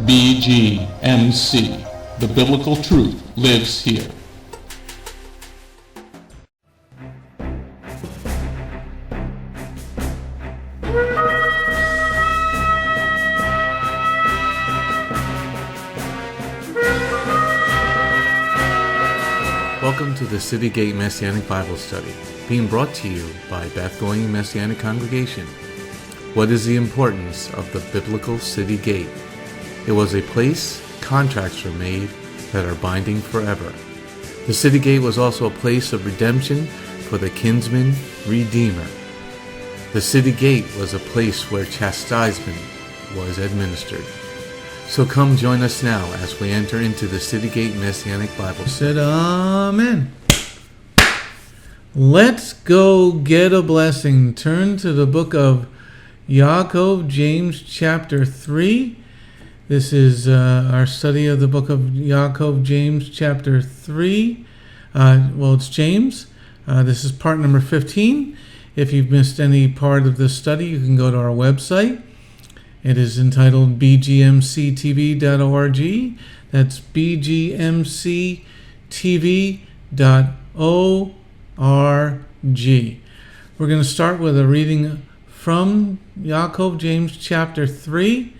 BGMC. The biblical truth lives here. Welcome to the City Gate Messianic Bible Study, being brought to you by Beth-going Messianic Congregation. What is the importance of the biblical City Gate? It was a place contracts were made that are binding forever. The City Gate was also a place of redemption for the kinsman redeemer. The City Gate was a place where chastisement was administered. So come join us now as we enter into the City Gate Messianic Bible Study. Amen. Let's go get a blessing. Turn to the book of YAAKOV, James chapter 3. This is our study of the book of YAAKOV, James chapter 3. It's James. This is part number 15. If you've missed any part of this study, you can go to our website. It is entitled Bgmctv.org. That's Bgmctv.org. We're going to start with a reading from YAAKOV, James chapter 3.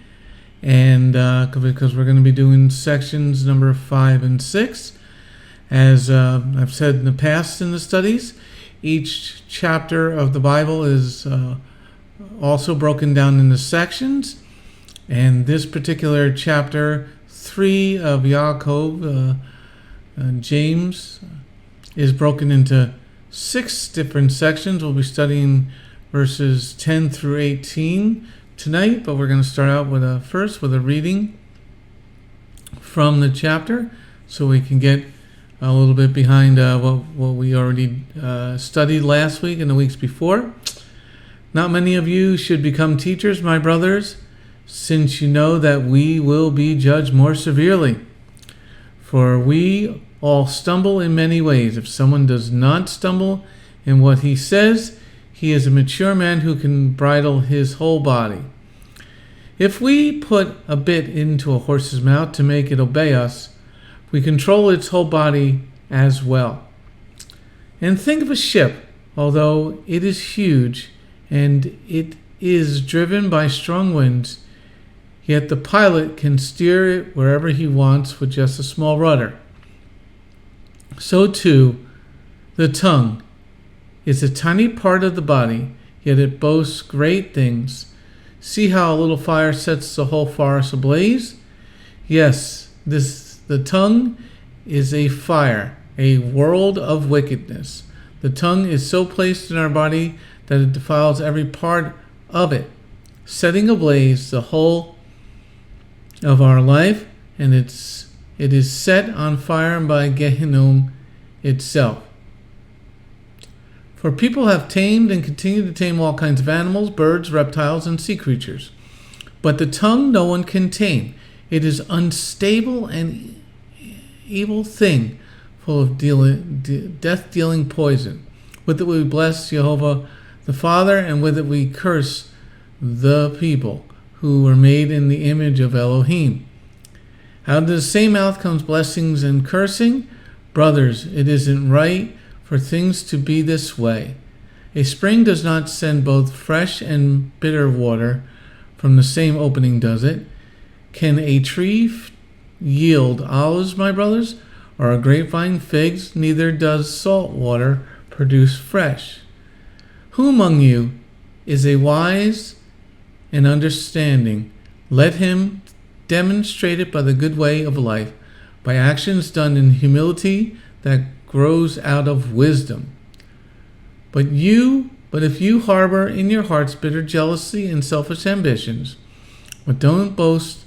And because we're going to be doing sections number 5 and 6. As I've said in the past in the studies, each chapter of the Bible is also broken down into sections, and this particular chapter 3 of YAAKOV, James, is broken into 6 different sections. We'll be studying verses 10 through 18 tonight, but we're going to start out with a reading from the chapter so we can get a little bit behind what we already studied last week and the weeks before. Not many of you should become teachers, my brothers, since you know that we will be judged more severely. For we all stumble in many ways. If someone does not stumble in what he says, he is a mature man who can bridle his whole body. If we put a bit into a horse's mouth to make it obey us, we control its whole body as well. And think of a ship, although it is huge, and it is driven by strong winds, yet the pilot can steer it wherever he wants with just a small rudder. So too, the tongue is a tiny part of the body, yet it boasts great things. See how a little fire sets the whole forest ablaze? Yes, the tongue is a fire, a world of wickedness. The tongue is so placed in our body that it defiles every part of it, setting ablaze the whole of our life, and it is set on fire by Gehinnom itself. For people have tamed and continue to tame all kinds of animals, birds, reptiles, and sea creatures. But the tongue no one can tame. It is unstable and evil thing, full of death-dealing poison. With it we bless Jehovah the Father, and with it we curse the people who were made in the image of Elohim. Out of the same mouth comes blessings and cursing. Brothers, it isn't right for things to be this way. A spring does not send both fresh and bitter water from the same opening, does it? Can a tree yield olives, my brothers, or a grapevine figs? Neither does salt water produce fresh. Who among you is a wise and understanding? Let him demonstrate it by the good way of life, by actions done in humility that grows out of wisdom. But if you harbor in your hearts bitter jealousy and selfish ambitions, but don't boast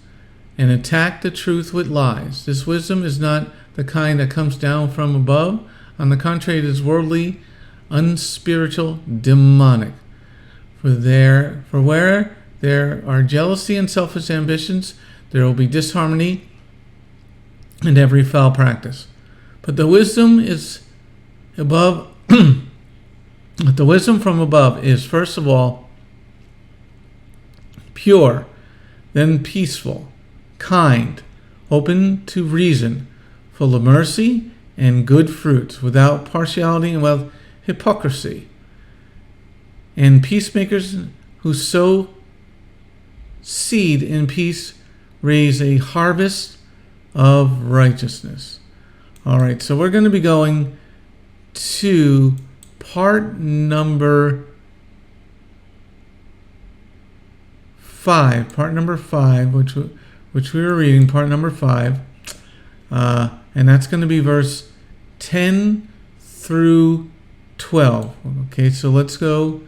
and attack the truth with lies. This wisdom is not the kind that comes down from above. On the contrary, it is worldly, unspiritual, demonic. For where there are jealousy and selfish ambitions, there will be disharmony and every foul practice. But the wisdom is above. But the wisdom from above is first of all pure, then peaceful, kind, open to reason, full of mercy and good fruits, without partiality and without hypocrisy. And peacemakers who sow seed in peace raise a harvest of righteousness. All right, so we're going to be going to part number 5. Part number 5, which we were reading, part number 5. And that's going to be verse 10 through 12. Okay, so let's go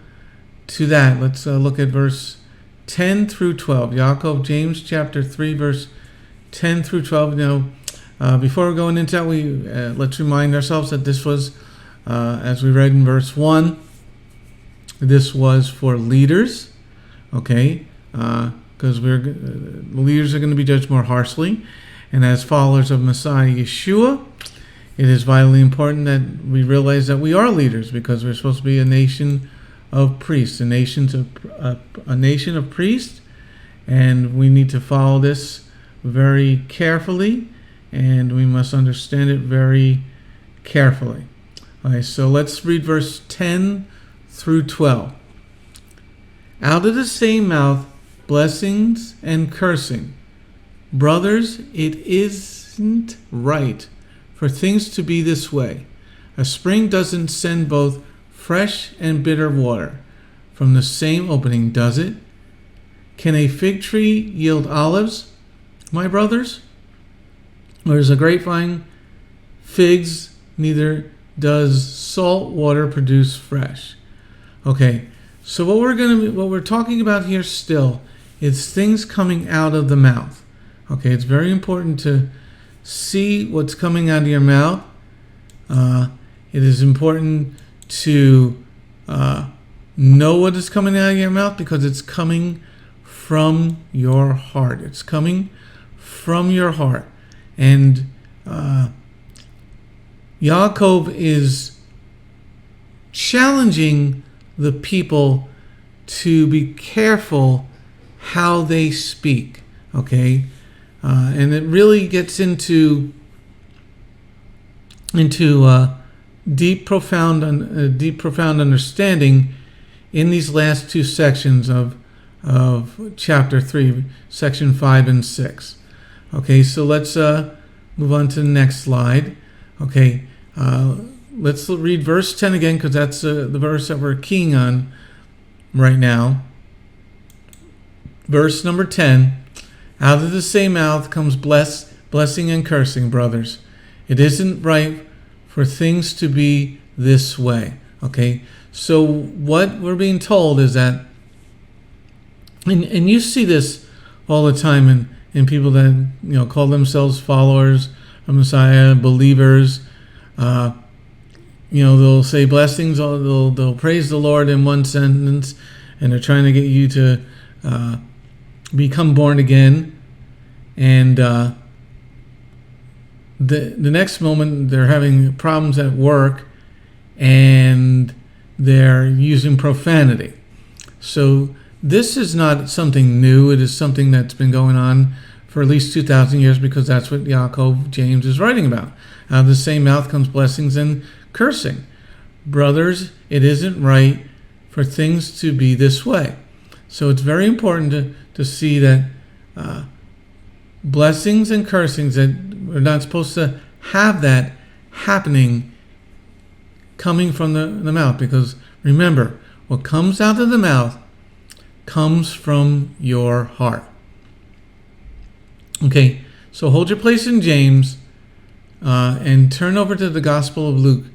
to that. Let's look at verse 10 through 12. YAAKOV, James chapter 3, verse 10 through 12. Now, before we're going into that, let's remind ourselves that this was, as we read in verse 1, this was for leaders, okay? Because leaders are going to be judged more harshly. And as followers of Messiah Yeshua, it is vitally important that we realize that we are leaders, because we're supposed to be a nation of priests, a nation of priests, and we need to follow this very carefully, and we must understand it very carefully. All right, so let's read verse 10 through 12. Out of the same mouth, blessings and cursing. Brothers, it isn't right for things to be this way. A spring doesn't send both fresh and bitter water from the same opening, does it? Can a fig tree yield olives, my brothers? Or is a grapevine figs? Neither does salt water produce fresh. Okay, so what we're talking about here still is things coming out of the mouth. Okay, it's very important to see what's coming out of your mouth. It is important to know what is coming out of your mouth, because it's coming from your heart. It's coming from your heart. And YAAKOV is challenging the people to be careful how they speak. Okay, and it really gets into deep, profound understanding in these last two sections of chapter 3, section 5 and 6. Okay, so let's move on to the next slide. Okay, let's read verse 10 again, because that's the verse that we're keying on right now. Verse number 10. Out of the same mouth comes blessing and cursing, brothers. It isn't right for things to be this way. Okay, so what we're being told is that, and you see this all the time in people that call themselves followers of Messiah, believers. They'll say blessings, they'll praise the Lord in one sentence, and they're trying to get you to become born again. And the next moment they're having problems at work, and they're using profanity. So this is not something new. It is something that's been going on for at least 2,000 years, because that's what YAAKOV, James, is writing about. Out of the same mouth comes blessings and cursing. Brothers, it isn't right for things to be this way. So it's very important to see that blessings and cursings, that we're not supposed to have that happening coming from the mouth, because remember, what comes out of the mouth comes from your heart. Okay, so hold your place in James and turn over to the Gospel of Luke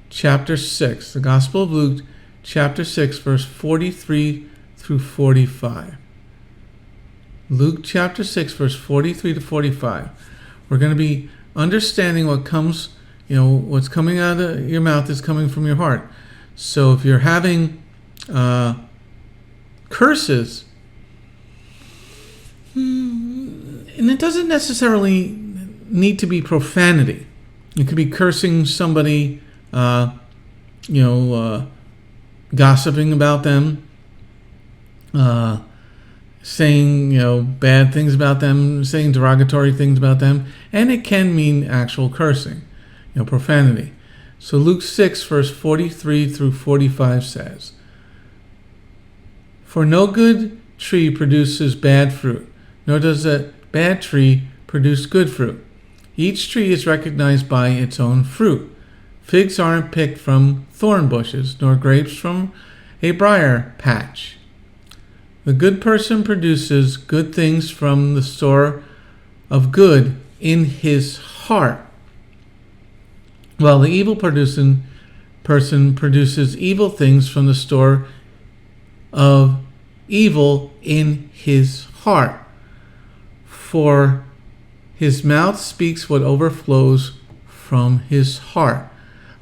chapter 6. The Gospel of Luke chapter 6, verse 43 through 45. Luke chapter 6, verse 43 to 45. We're going to be understanding what comes, what's coming out of your mouth is coming from your heart. So if you're having curses, and it doesn't necessarily need to be profanity. It could be cursing somebody, gossiping about them, saying, bad things about them, saying derogatory things about them, and it can mean actual cursing, profanity. So Luke 6, verse 43 through 45 says, "For no good tree produces bad fruit, nor does a bad tree produce good fruit. Each tree is recognized by its own fruit. Figs aren't picked from thorn bushes, nor grapes from a briar patch. The good person produces good things from the store of good in his heart, while the evil person produces evil things from the store of evil in his heart. For his mouth speaks what overflows from his heart."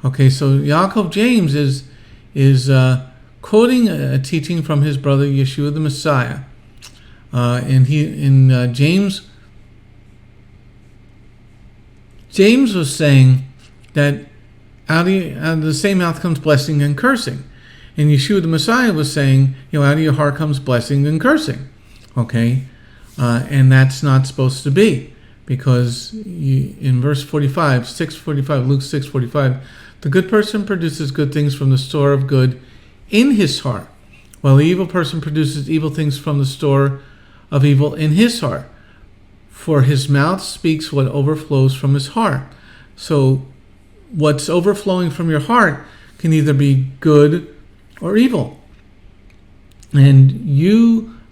Okay, so YAAKOV James is quoting a teaching from his brother Yeshua the Messiah, and James was saying that out of the same mouth comes blessing and cursing, and Yeshua the Messiah was saying, out of your heart comes blessing and cursing. Okay, and that's not supposed to be, because in verse 45, 6:45, Luke 6:45, the good person produces good things from the store of good in his heart, while the evil person produces evil things from the store of evil in his heart. For his mouth speaks what overflows from his heart. So what's overflowing from your heart can either be good or evil. And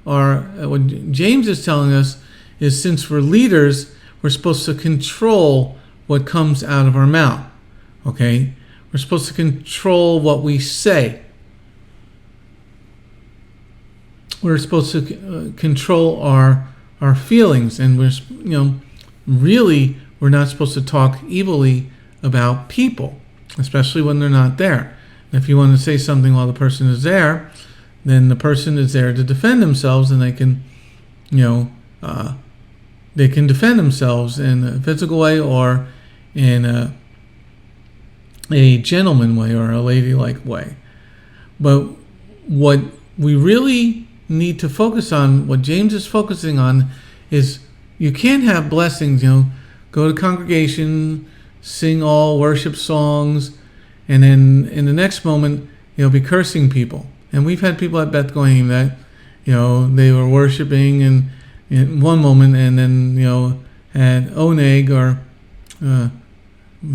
what James is telling us is, since we're leaders, we're supposed to control what comes out of our mouth. Okay? We're supposed to control what we say. We're supposed to control our feelings, and we're not supposed to talk evilly about people, especially when they're not there. If you want to say something while the person is there, then the person is there to defend themselves, and they can defend themselves in a physical way or in a gentleman way or a ladylike way. But what we really need to focus on, what James is focusing on, is you can't have blessings, go to congregation, sing all worship songs, and then in the next moment, be cursing people. And we've had people at Beth Goyim that, they were worshiping in one moment, and then, at Oneg or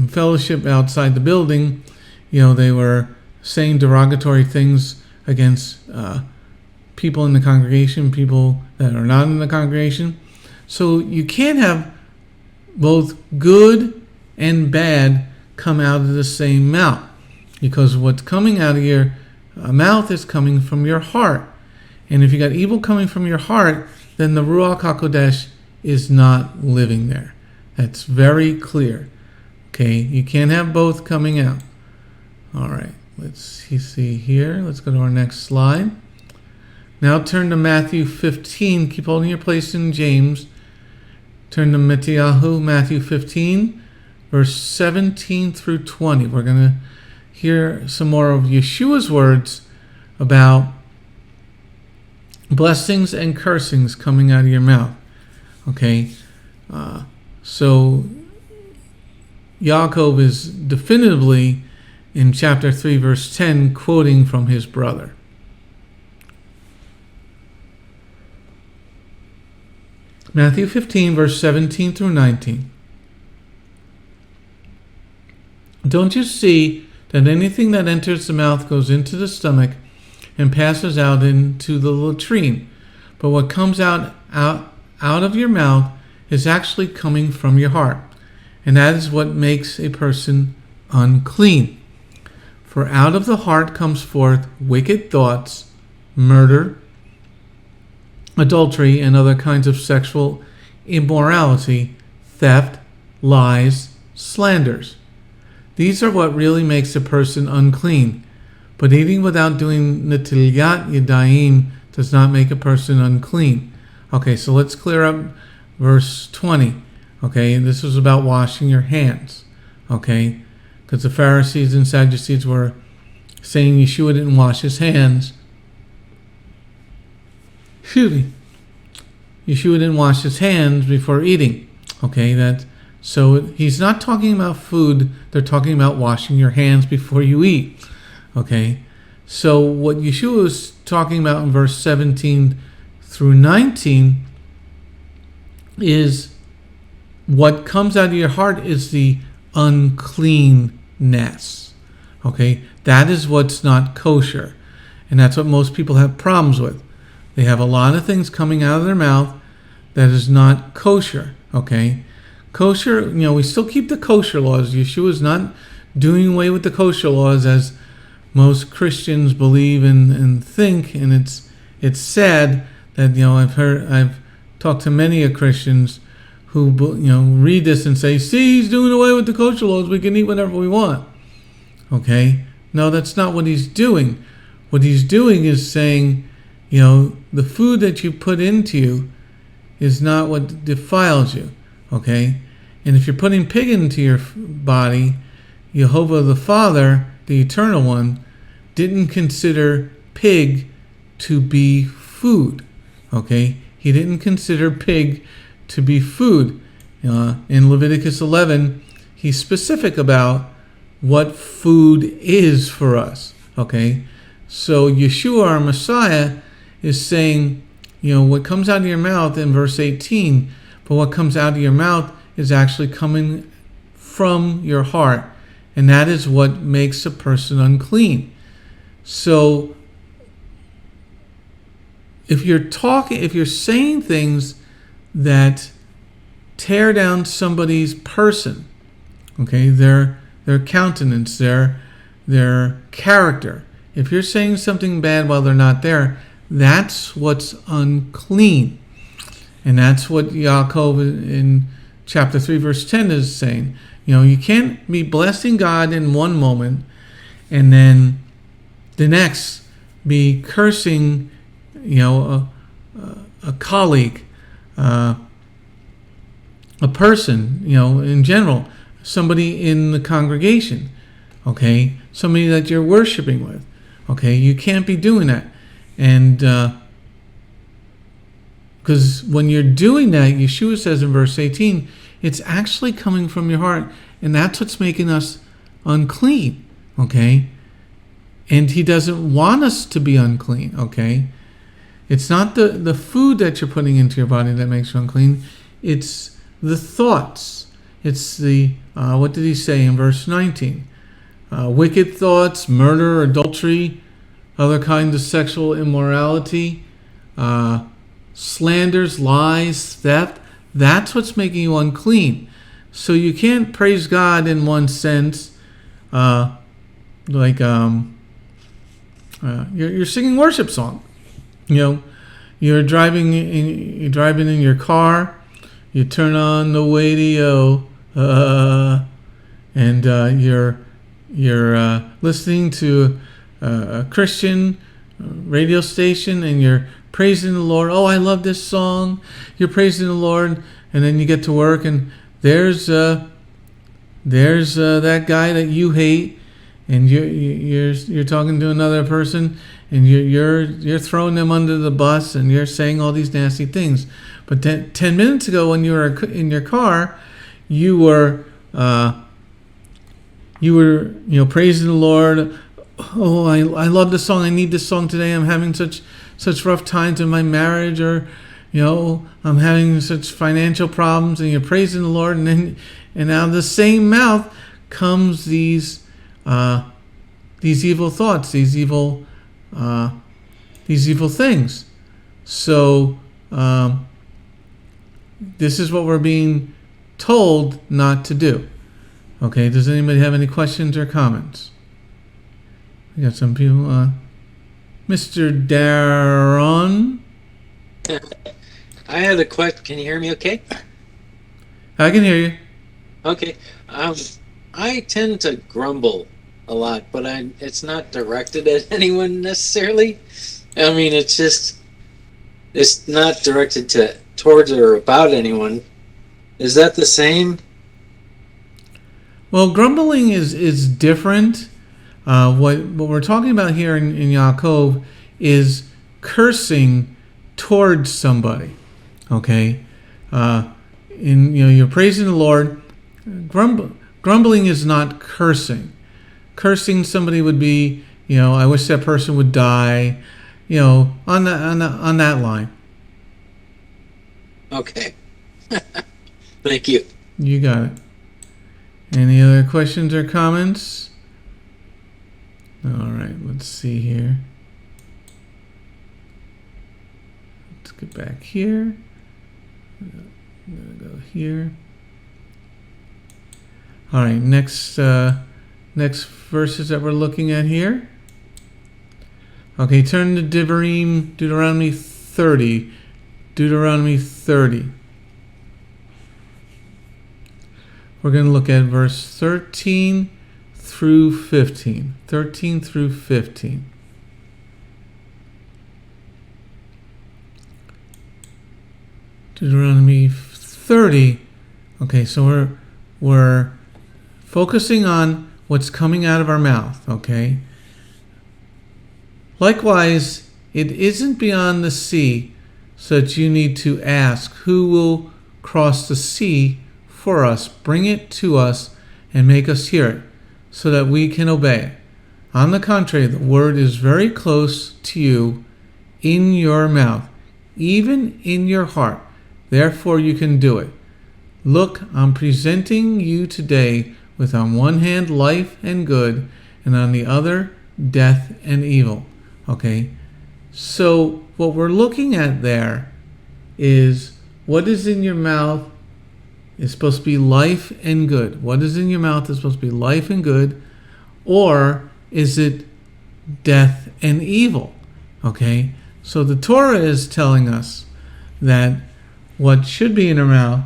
fellowship outside the building, they were saying derogatory things against people in the congregation, people that are not in the congregation. So you can't have both good and bad come out of the same mouth, because what's coming out of your mouth is coming from your heart. And if you got evil coming from your heart, then the Ruach HaKodesh is not living there. That's very clear. Okay, you can't have both coming out. All right, let's see here. Let's go to our next slide. Now turn to Matthew 15. Keep holding your place in James. Turn to Matthew 15, verse 17 through 20. We're going to hear some more of Yeshua's words about blessings and cursings coming out of your mouth. Okay, so YAAKOV is definitively in chapter 3, verse 10, quoting from his brother. Matthew 15, verse 17 through 19. "Don't you see that anything that enters the mouth goes into the stomach and passes out into the latrine? But what comes out of your mouth is actually coming from your heart, and that is what makes a person unclean. For out of the heart comes forth wicked thoughts, murder, adultery, and other kinds of sexual immorality, theft, lies, slanders. These are what really makes a person unclean. But eating without doing netilat yadayim does not make a person unclean." Okay, so let's clear up verse 20. Okay, this was about washing your hands. Okay, because the Pharisees and Sadducees were saying Yeshua didn't wash his hands. Excuse me. Yeshua didn't wash his hands before eating. Okay, so he's not talking about food. They're talking about washing your hands before you eat. Okay, so what Yeshua is talking about in verse 17 through 19 is what comes out of your heart is the uncleanness. Okay, that is what's not kosher. And that's what most people have problems with. They have a lot of things coming out of their mouth that is not kosher. Okay, kosher, we still keep the kosher laws. Yeshua is not doing away with the kosher laws as most Christians believe and think. And it's sad that I've talked to many Christians who read this and say, "See, he's doing away with the kosher laws. We can eat whatever we want." Okay, no, that's not what he's doing. What he's doing is saying, the food that you put into you is not what defiles you. Okay, and if you're putting pig into your body, Jehovah the Father, the Eternal One, didn't consider pig to be food. Okay, he didn't consider pig to be food. In Leviticus 11, he's specific about what food is for us. Okay, so Yeshua, our Messiah, is saying, what comes out of your mouth in verse 18, but what comes out of your mouth is actually coming from your heart, and that is what makes a person unclean. So if you're saying things that tear down somebody's person, okay, their countenance, their character, if you're saying something bad while they're not there, that's what's unclean. And that's what YAAKOV in chapter 3 verse 10 is saying. You can't be blessing God in one moment and then the next be cursing a colleague, a person, in general, somebody in the congregation, okay, somebody that you're worshiping with. Okay, you can't be doing that. And because when you're doing that, Yeshua says in verse 18, it's actually coming from your heart, and that's what's making us unclean. Okay, and he doesn't want us to be unclean. Okay, it's not the food that you're putting into your body that makes you unclean. It's the thoughts. It's the what did he say in verse 19? Wicked thoughts, murder, adultery, other kinds of sexual immorality, slanders, lies, theft. That's what's making you unclean. So you can't praise God in one sense, you're singing worship song. You're driving in your car. You turn on the radio, and you're listening to a Christian radio station, and you're praising the Lord. Oh, I love this song. You're praising the Lord, and then you get to work, and there's that guy that you hate, and you're talking to another person, and you're throwing them under the bus, and you're saying all these nasty things. But 10 minutes ago, when you were in your car, you were praising the Lord. Oh, I love this song. I need this song today. I'm having such rough times in my marriage, or I'm having such financial problems, and you're praising the Lord, and out of the same mouth comes these evil thoughts, these evil things. So this is what we're being told not to do. Okay, does anybody have any questions or comments? We got some people. Mr. Daron? I had a question. Can you hear me okay? I can hear you. Okay. I tend to grumble a lot, but it's not directed at anyone necessarily. I mean, it's not directed towards or about anyone. Is that the same? Well, grumbling is different. What we're talking about here in YAAKOV is cursing towards somebody. Okay, you're praising the Lord. Grumbling is not cursing. Cursing somebody would be, I wish that person would die. On that line. Okay. Thank you. You got it. Any other questions or comments? All right, let's see here. Let's get back here. I'm gonna go here. All right, next verses that we're looking at here. Okay, turn to Deuteronomy 30. Deuteronomy 30. We're going to look at verse 13 through 15. 13 through 15. Deuteronomy 30. Okay, so we're focusing on what's coming out of our mouth, okay? Likewise, it isn't beyond the sea, so that you need to ask, who will cross the sea for us, bring it to us, and make us hear it, so that we can obey it. On the contrary, the word is very close to you, in your mouth, even in your heart. Therefore you can do it. Look, I'm presenting you today with on one hand life and good, and on the other death and evil. Okay, so what we're looking at there is what is in your mouth is supposed to be life and good. What is in your mouth is supposed to be life and good, or is it death and evil? Okay, so the Torah is telling us that what should be in our mouth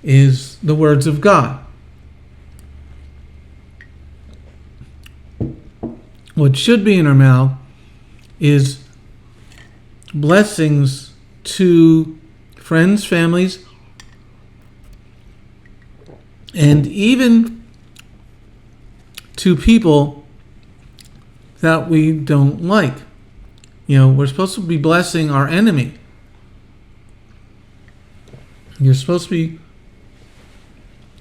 is the words of God. What should be in our mouth is blessings to friends, families, and even to people that we don't like. We're supposed to be blessing our enemy. You're supposed to be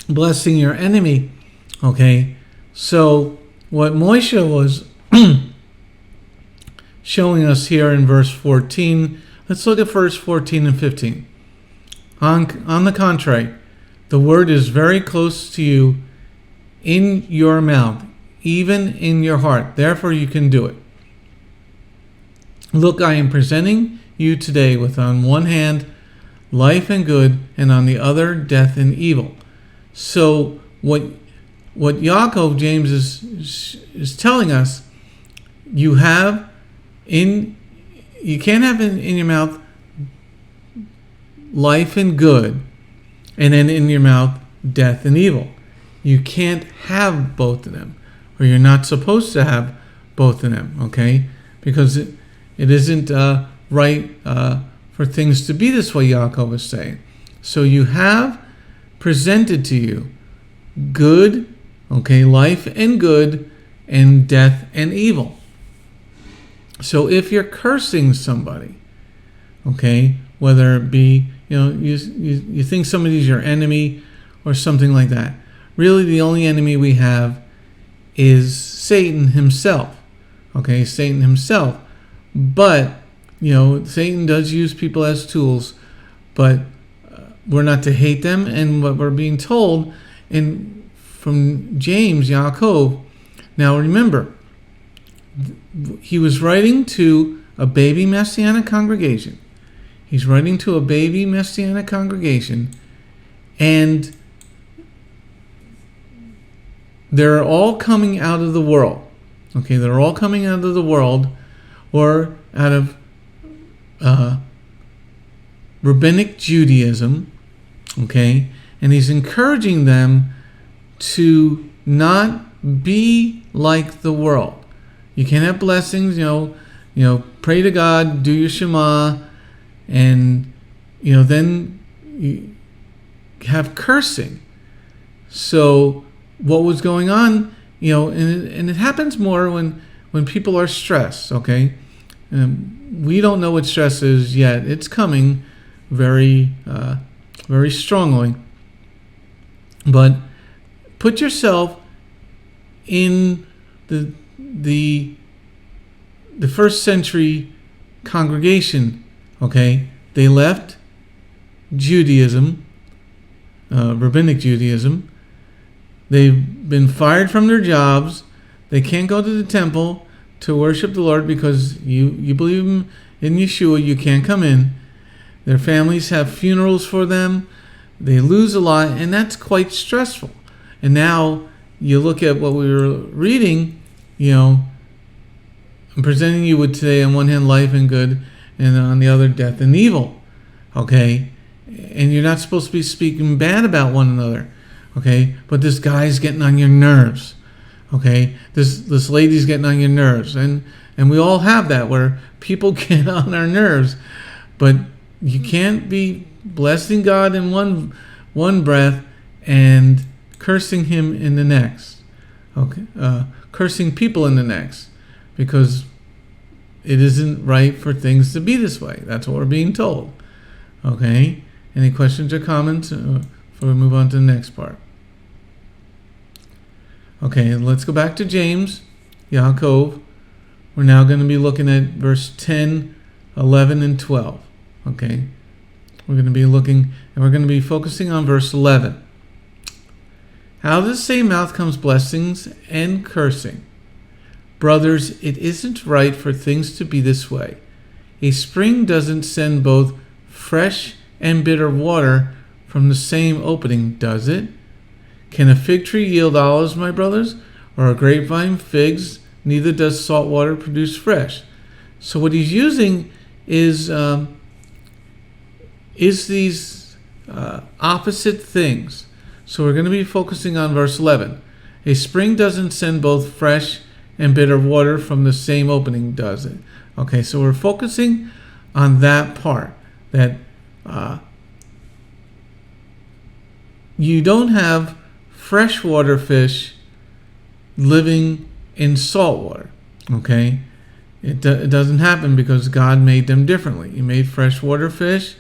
blessing your enemy. Okay, so what Moshe was showing us here in verse 14, let's look at verse 14 and 15. On the contrary, the word is very close to you, in your mouth, even in your heart. Therefore you can do it. Look, I am presenting you today with on one hand life and good, and on the other death and evil. So what YAAKOV, James is telling us, you can't have in your mouth life and good, and then in your mouth death and evil. You can't have both of them, or you're not supposed to have both of them, okay? Because it isn't right for things to be this way, YAAKOV is saying. So you have presented to you good, okay, life and good, and death and evil. So if you're cursing somebody, okay, whether it be, you think somebody's your enemy or something like that, really the only enemy we have is Satan himself, okay, Satan himself. But, Satan does use people as tools, but we're not to hate them. And what we're being told from James, YAAKOV, now remember, he was writing to a baby Messianic congregation. He's writing to a baby Messianic congregation, and they're all coming out of the world. Okay, they're all coming out of the world, or out of rabbinic Judaism. Okay, and he's encouraging them to not be like the world. You can't have blessings, pray to God, do your Shema, and, then you have cursing. So what was going on, and it happens more when people are stressed, okay? We don't know what stress is yet. It's coming, very very strongly. But put yourself in the first century congregation. Okay, they left Judaism, rabbinic Judaism. They've been fired from their jobs. They can't go to the temple to worship the Lord because you believe in Yeshua. You can't come in. Their families have funerals for them. They lose a lot, and that's quite stressful. And now you look at what we were reading, I'm presenting you with today on one hand life and good, and on the other death and evil. Okay? And you're not supposed to be speaking bad about one another. Okay? But this guy's getting on your nerves. Okay? This lady's getting on your nerves. And we all have that where people get on our nerves. But you can't be blessing God in one breath and cursing him in the next. Okay? Cursing people in the next. Because it isn't right for things to be this way. That's what we're being told. Okay? Any questions or comments before we move on to the next part? Okay, let's go back to James, YAAKOV. We're now going to be looking at verse 10, 11, and 12. Okay? We're going to be looking, and we're going to be focusing on verse 11. Out of the same mouth comes blessings and cursing. Brothers, it isn't right for things to be this way. A spring doesn't send both fresh and bitter water from the same opening, does it? Can a fig tree yield olives, my brothers? Or a grapevine figs? Neither does salt water produce fresh. So what he's using is these opposite things. So we're going to be focusing on verse 11. A spring doesn't send both fresh and bitter water from the same opening, does it? Okay, so we're focusing on that part, that you don't have freshwater fish living in salt water. Okay, it doesn't happen because God made them differently. He made freshwater fish.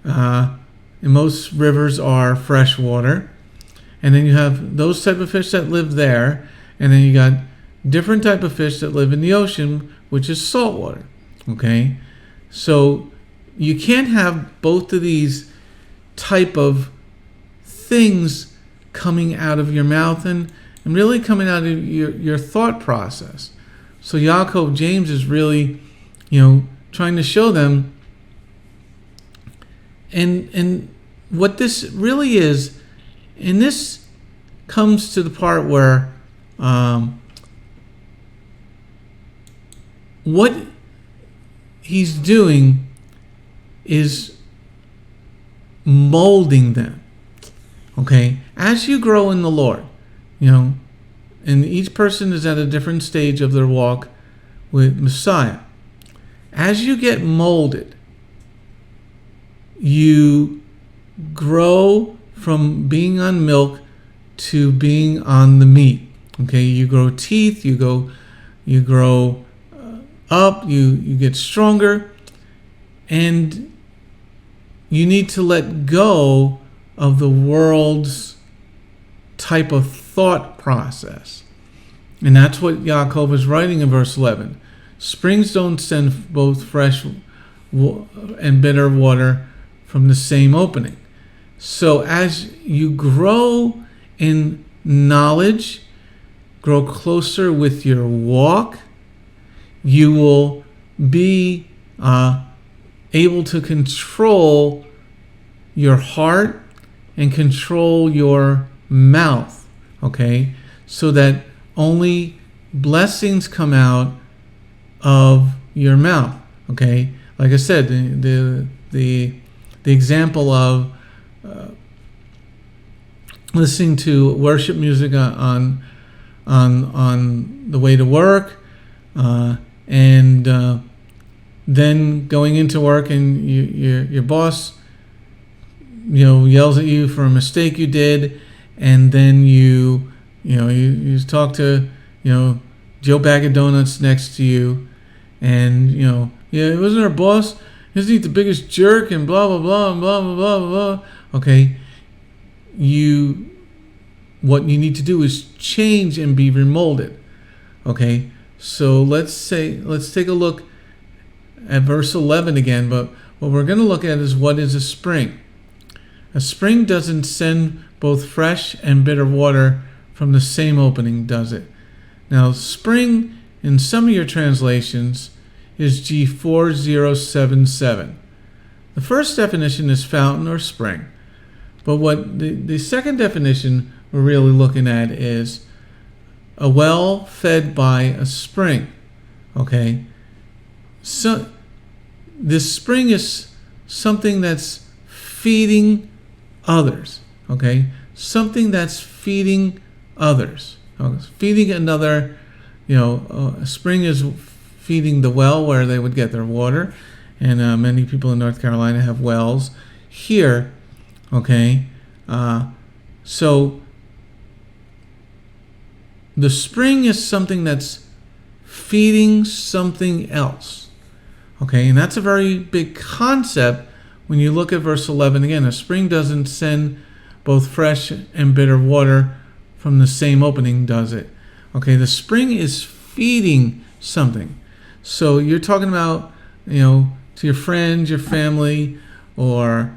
And most rivers are freshwater, and then you have those type of fish that live there, and then you got different type of fish that live in the ocean, which is saltwater. Okay, so you can't have both of these type of things coming out of your mouth and really coming out of your thought process. So YAAKOV, James is really, trying to show them, and what this really is, and this comes to the part where what he's doing is molding them. Okay, as you grow in the Lord, and each person is at a different stage of their walk with Messiah. As you get molded, you grow from being on milk to being on the meat. Okay, you grow teeth, you grow up, you get stronger, and you need to let go of the world's type of thought process. And that's what YAAKOV is writing in verse 11. Springs don't send both fresh and bitter water from the same opening. So as you grow in knowledge, grow closer with your walk, you will be able to control your heart and control your mouth, okay? So that only blessings come out of your mouth, okay? Like I said, the example of listening to worship music on the way to work, and then going into work and your boss yells at you for a mistake you did, and then you talk to Joe Bag of Donuts next to you, and it wasn't our boss, isn't he the biggest jerk and blah, blah, blah, and blah, blah, blah, blah, blah. Okay, what you need to do is change and be remolded. Okay, so let's take a look at verse 11 again, but what we're going to look at is what is a spring. A spring doesn't send both fresh and bitter water from the same opening, does it? Now, spring in some of your translations is G4077. The first definition is fountain or spring, but what the second definition we're really looking at is a well fed by a spring. Okay, so this spring is something that's feeding others. Okay, something that's feeding others. Feeding another, a spring is feeding the well where they would get their water, and many people in North Carolina have wells here. Okay, so the spring is something that's feeding something else. Okay, and that's a very big concept when you look at verse 11 again. A spring doesn't send both fresh and bitter water from the same opening, does it? Okay, the spring is feeding something. So you're talking about, to your friends, your family, or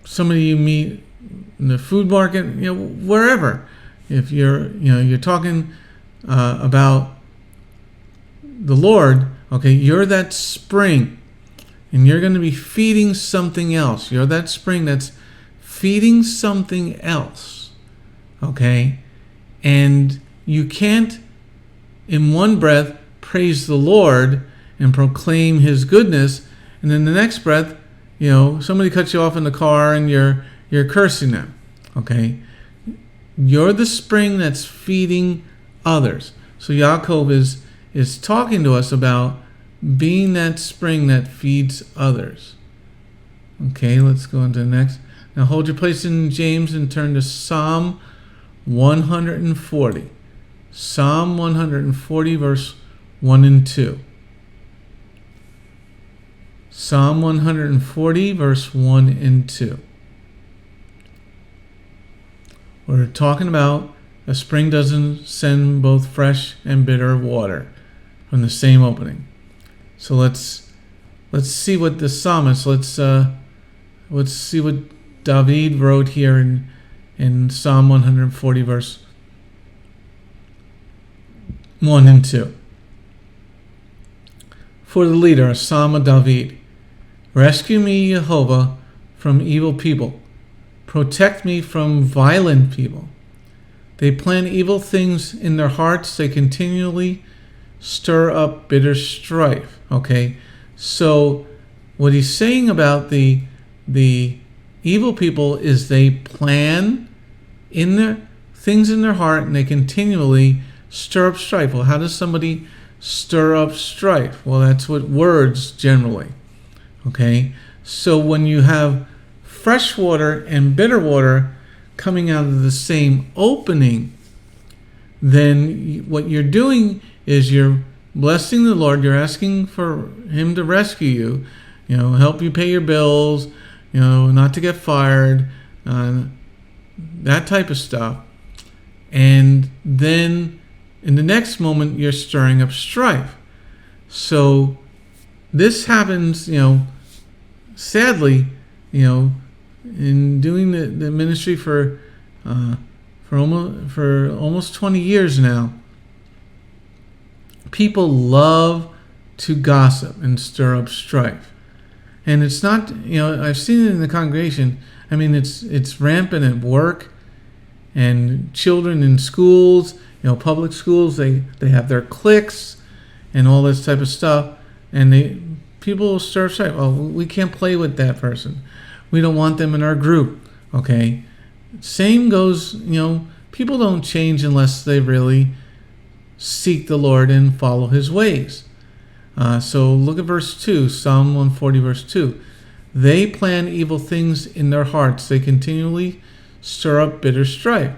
somebody you meet in the food market, wherever. If you're talking about the Lord, okay, you're that spring, and you're going to be feeding something else. You're that spring that's feeding something else. Okay, and you can't in one breath praise the Lord and proclaim his goodness, and then the next breath, somebody cuts you off in the car and you're cursing them. Okay, you're the spring that's feeding others. So YAAKOV is talking to us about being that spring that feeds others. Okay, let's go on to the next. Now hold your place in James and turn to Psalm 140. Psalm 140, verse 1 and 2. Psalm 140, verse 1 and 2. We're talking about a spring doesn't send both fresh and bitter water from the same opening. So let's see what the psalmist, let's see what David wrote here in Psalm 140, verse 1 and 2. For the leader, a Psalm of David. Rescue me, Jehovah, from evil people. Protect me from violent people. They plan evil things in their hearts. They continually stir up bitter strife. Okay, so what he's saying about the evil people is they plan in their things in their heart, and they continually stir up strife. Well, how does somebody stir up strife? Well, that's with words generally. Okay, so when you have fresh water and bitter water coming out of the same opening, then what you're doing is you're blessing the Lord. You're asking for him to rescue you, help you pay your bills, not to get fired, that type of stuff. And then in the next moment, you're stirring up strife. So this happens, sadly, in doing the ministry for almost 20 years now. People love to gossip and stir up strife. And it's not, I've seen it in the congregation. I mean, it's rampant at work, and children in schools, public schools, they have their cliques and all this type of stuff, and people will stir up strife. Oh, we can't play with that person. We don't want them in our group. Okay. Same goes, people don't change unless they really seek the Lord and follow his ways. So look at verse 2, Psalm 140, verse 2. They plan evil things in their hearts. They continually stir up bitter strife.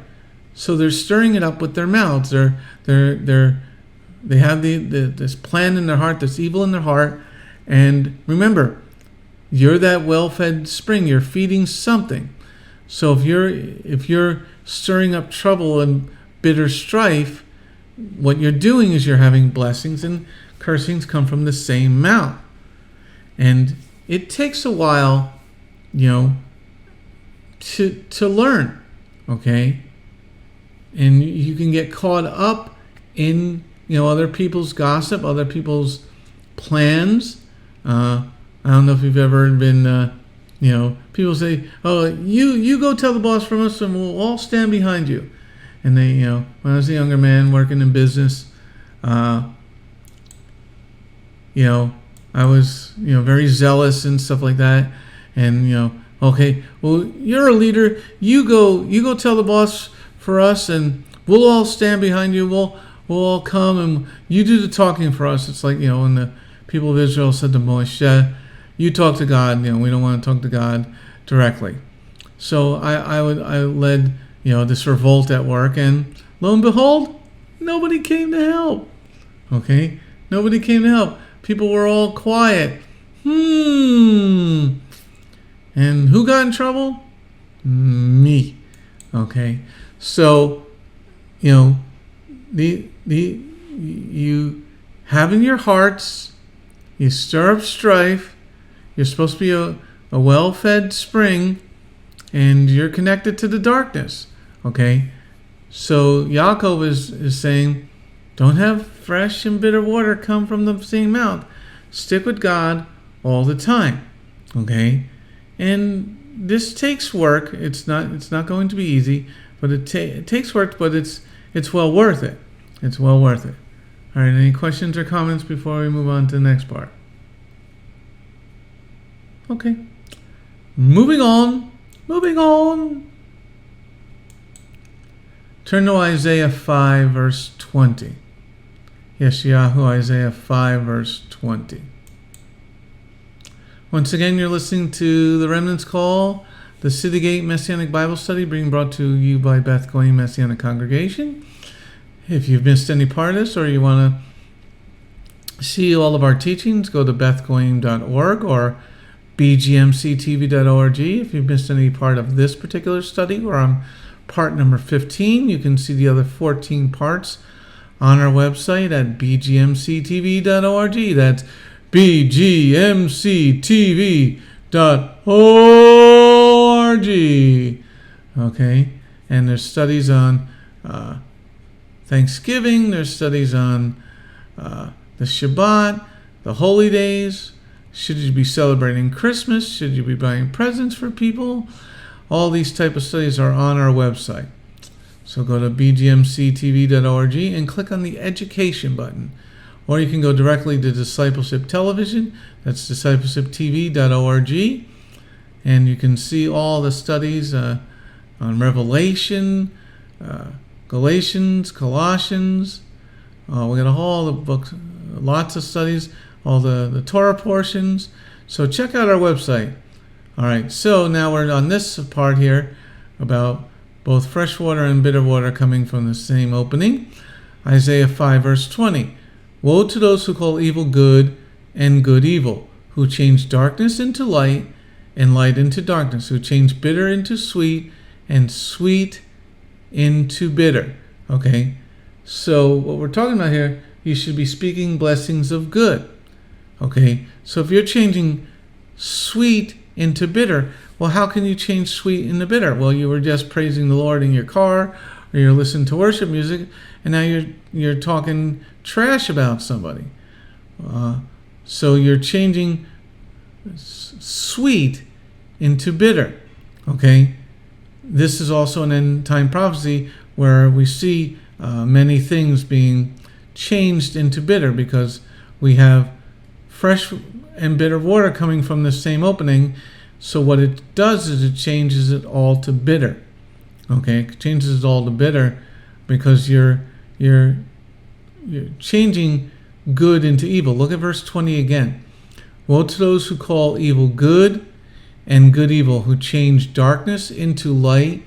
So they're stirring it up with their mouths. They have this plan in their heart, this evil in their heart, And remember, you're that well-fed spring. You're feeding something. So if you're stirring up trouble and bitter strife, what you're doing is you're having blessings, and cursings come from the same mouth. And it takes a while, to learn, okay? And you can get caught up in other people's gossip, other people's plans. I don't know if you've ever been, people say, "Oh, you go tell the boss from us, and we'll all stand behind you." And they, when I was a younger man working in business, I was, very zealous and stuff like that. And, okay, well, you're a leader. You go tell the boss for us, and we'll all stand behind you. We'll all come, and you do the talking for us. It's like, when the people of Israel said to Moshe, "You talk to God. We don't want to talk to God directly." So I led, this revolt at work, and lo and behold, nobody came to help. Okay, nobody came to help. People were all quiet. And who got in trouble? Me. Okay, so you have in your hearts, you stir up strife. You're supposed to be a well-fed spring, and you're connected to the darkness. Okay, so YAAKOV is saying, don't have fresh and bitter water come from the same mouth. Stick with God all the time. Okay, and this takes work. It's not going to be easy, but it takes work. But it's well worth it. It's well worth it. All right. Any questions or comments before we move on to the next part? Okay. Moving on. Turn to Isaiah 5, verse 20. Yeshayahu, Isaiah 5, verse 20. Once again, you're listening to The Remnant's Call, the City Gate Messianic Bible Study, being brought to you by Beth Goyim Messianic Congregation. If you've missed any part of this, or you want to see all of our teachings, go to bethgoyim.org or bgmctv.org. If you've missed any part of this particular study, we're on part number 15. You can see the other 14 parts on our website at bgmctv.org. That's bgmctv.org. Okay, and there's studies on Thanksgiving. There's studies on the Shabbat, the holy days. Should you be celebrating Christmas? Should you be buying presents for people? All these type of studies are on our website. So go to bgmctv.org and click on the education button. Or you can go directly to Discipleship Television. That's discipleshiptv.org. And you can see all the studies on Revelation, Galatians, Colossians. We got all the books, lots of studies, all the Torah portions. So check out our website. All right, so now we're on this part here about both fresh water and bitter water coming from the same opening. Isaiah 5, verse 20. Woe to those who call evil good and good evil, who change darkness into light and light into darkness, who change bitter into sweet and sweet into bitter. Okay, so what we're talking about here, you should be speaking blessings of good. Okay, so if you're changing sweet into bitter, well, how can you change sweet into bitter? Well, you were just praising the Lord in your car, or you're listening to worship music, and now you're talking trash about somebody. So you're changing sweet into bitter. Okay, this is also an end time prophecy where we see many things being changed into bitter because we have fresh and bitter water coming from the same opening. So what it does is it changes it all to bitter. Okay, it changes it all to bitter because you're changing good into evil. Look at verse 20 again. Woe to those who call evil good and good evil, who change darkness into light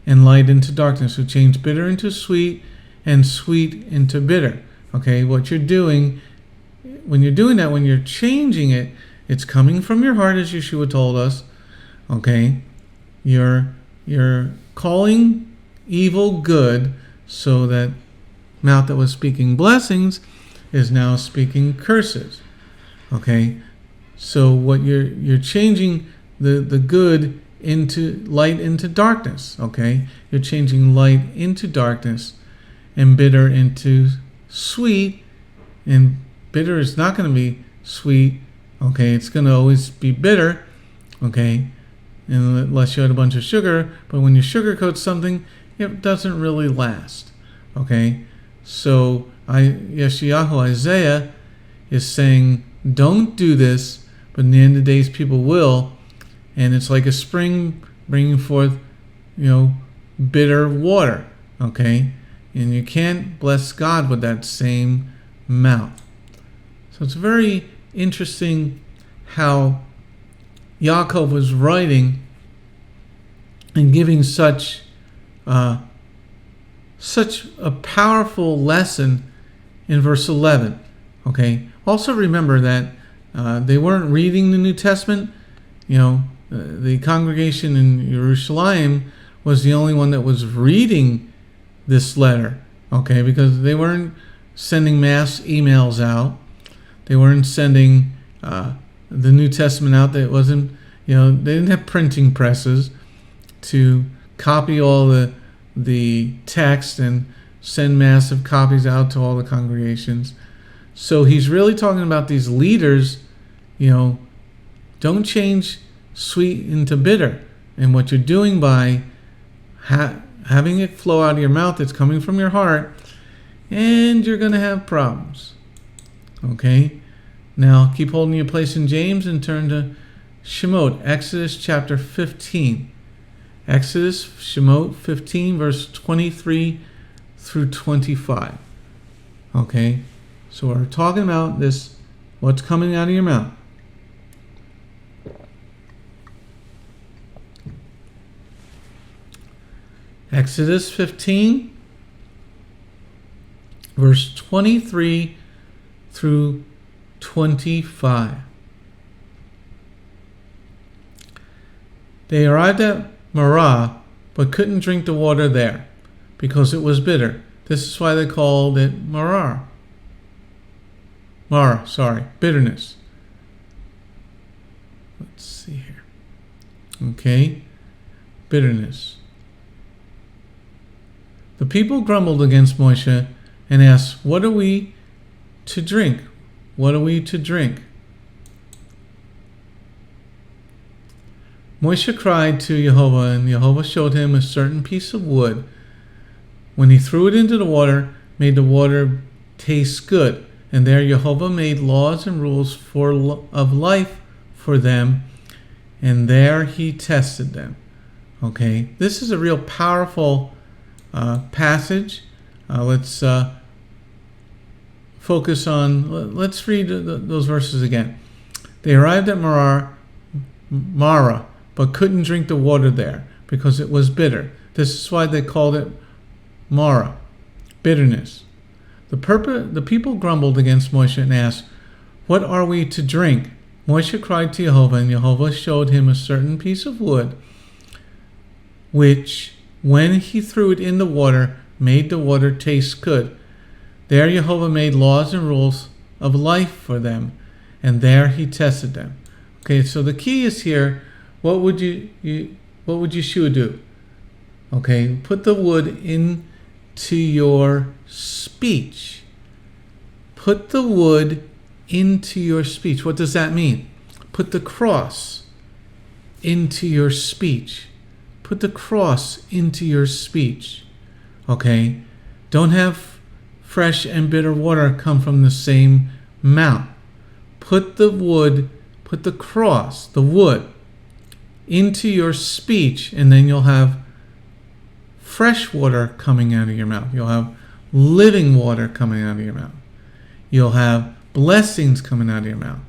and light into darkness, who change bitter into sweet and sweet into bitter. Okay, what you're doing when you're doing that, when you're changing it, it's coming from your heart, as Yeshua told us. Okay, you're calling evil good, so that mouth that was speaking blessings is now speaking curses. Okay, so what you're changing the good into light into darkness. Okay, you're changing light into darkness, and bitter into sweet. And bitter is not going to be sweet. Okay, it's going to always be bitter. Okay, unless you add a bunch of sugar. But when you sugarcoat something, it doesn't really last. Okay, so Yeshayahu Isaiah is saying, don't do this, but in the end of the days people will. And it's like a spring bringing forth, bitter water. Okay, and you can't bless God with that same mouth. So it's very interesting how Yaakov was writing and giving such a powerful lesson in verse 11. Okay. Also remember that they weren't reading the New Testament. The congregation in Jerusalem was the only one that was reading this letter. Okay, because they weren't sending mass emails out. They weren't sending the New Testament out. That wasn't, they didn't have printing presses to copy all the text and send massive copies out to all the congregations. So he's really talking about these leaders, don't change sweet into bitter. And what you're doing by having it flow out of your mouth, it's coming from your heart, and you're going to have problems. Okay? Now, keep holding your place in James and turn to Shemot, Exodus chapter 15. Exodus, Shemot 15, verse 23 through 25. Okay? So we're talking about this, what's coming out of your mouth. Exodus 15, verse 23 through 25. They arrived at Marah, but couldn't drink the water there, because it was bitter. This is why they called it Marah, bitterness. Let's see here. Okay, bitterness. The people grumbled against Moshe and asked, "What are we to drink? What are we to drink?" Moshe cried to Jehovah, and Jehovah showed him a certain piece of wood. When he threw it into the water, made the water taste good. And there Jehovah made laws and rules of life for them, and there he tested them. Okay, this is a real powerful passage. Let's focus on, let's read those verses again. They arrived at Marah, but couldn't drink the water there because it was bitter. This is why they called it Marah, bitterness. The people grumbled against Moshe and asked, "What are we to drink?" Moshe cried to Jehovah, and Jehovah showed him a certain piece of wood, which, when he threw it in the water, made the water taste good. There Jehovah made laws and rules of life for them, and there he tested them. Okay, so the key is here. What would Yeshua do? Okay, put the wood into your speech. Put the wood into your speech. What does that mean? Put the cross into your speech. Put the cross into your speech. Okay? Don't have fresh and bitter water come from the same mouth. Put the wood, put the cross, the wood, into your speech, and then you'll have fresh water coming out of your mouth. You'll have living water coming out of your mouth. You'll have blessings coming out of your mouth.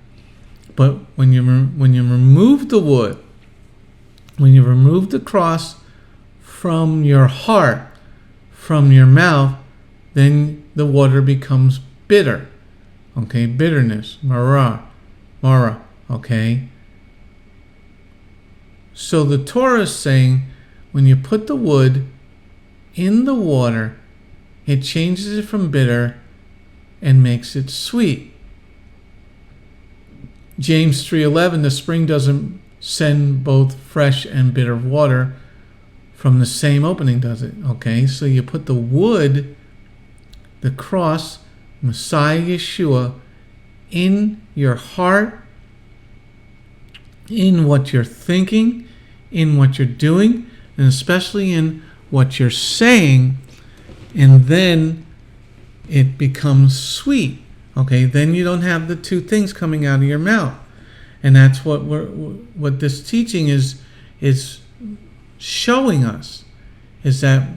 But when you remove the wood, when you remove the cross from your heart, from your mouth, then the water becomes bitter. Okay, bitterness, mara, okay. So the Torah is saying when you put the wood in the water, it changes it from bitter and makes it sweet. James 3:11, the spring doesn't send both fresh and bitter water from the same opening, does it? Okay, so you put the wood, the cross, Messiah Yeshua, in your heart, in what you're thinking, in what you're doing, and especially in what you're saying, and then it becomes sweet. Okay, then you don't have the two things coming out of your mouth. And that's what this teaching is showing us, is that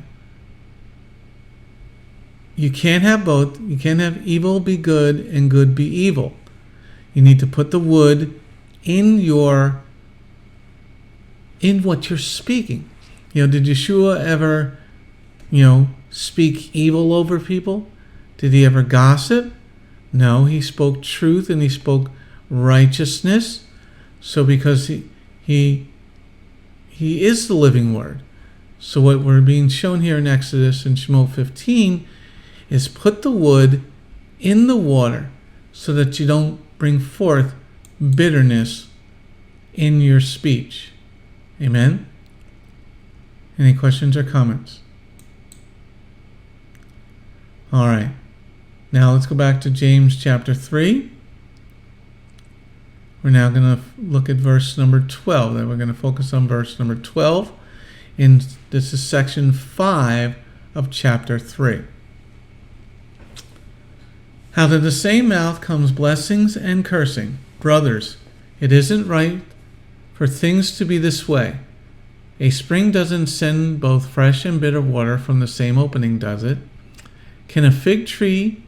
you can't have both. You can't have evil be good and good be evil. You need to put the wood in what you're speaking. Did Yeshua ever, speak evil over people? Did he ever gossip? No, he spoke truth and he spoke righteousness. So because he is the living word. So what we're being shown here in Exodus and Shemot 15 is put the wood in the water so that you don't bring forth bitterness in your speech. Amen? Any questions or comments? All right. Now let's go back to James chapter 3. We're now going to look at verse number 12. Then we're going to focus on verse number 12. And this is section 5 of chapter 3. Out of the same mouth comes blessings and cursing. Brothers, it isn't right for things to be this way. A spring doesn't send both fresh and bitter water from the same opening, does it? Can a fig tree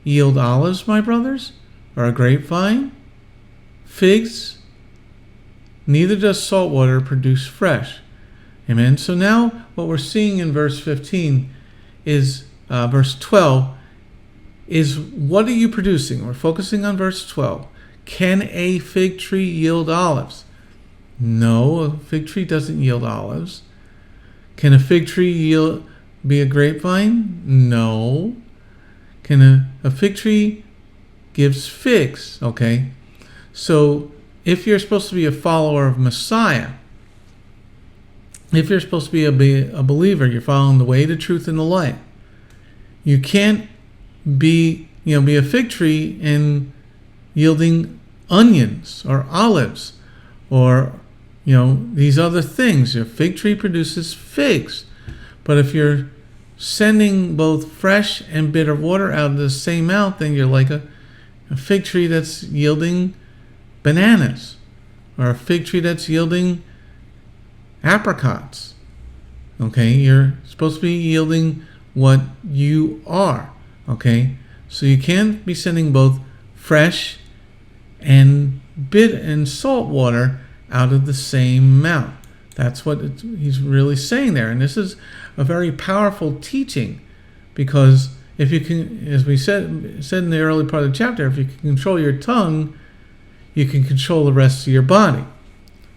yield olives, my brothers, or a grapevine? Figs? Neither does salt water produce fresh. Amen. So now what we're seeing in verse 15 is, verse 12, is what are you producing? We're focusing on verse 12. Can a fig tree yield olives? No, a fig tree doesn't yield olives. Can a fig tree be a grapevine? No. Can a fig tree gives figs? Okay. So if you're supposed to be a follower of Messiah, if you're supposed to be a believer, you're following the way, the truth, and the light. You can't be a fig tree and yielding onions or olives or these other things. Your fig tree produces figs, but if you're sending both fresh and bitter water out of the same mouth, then you're like a fig tree that's yielding bananas, or a fig tree that's yielding apricots. Okay, you're supposed to be yielding what you are. Okay, so you can't be sending both fresh and salt water out of the same mouth. That's what he's really saying there. And this is a very powerful teaching, because if you can, as we said in the early part of the chapter, if you can control your tongue, you can control the rest of your body.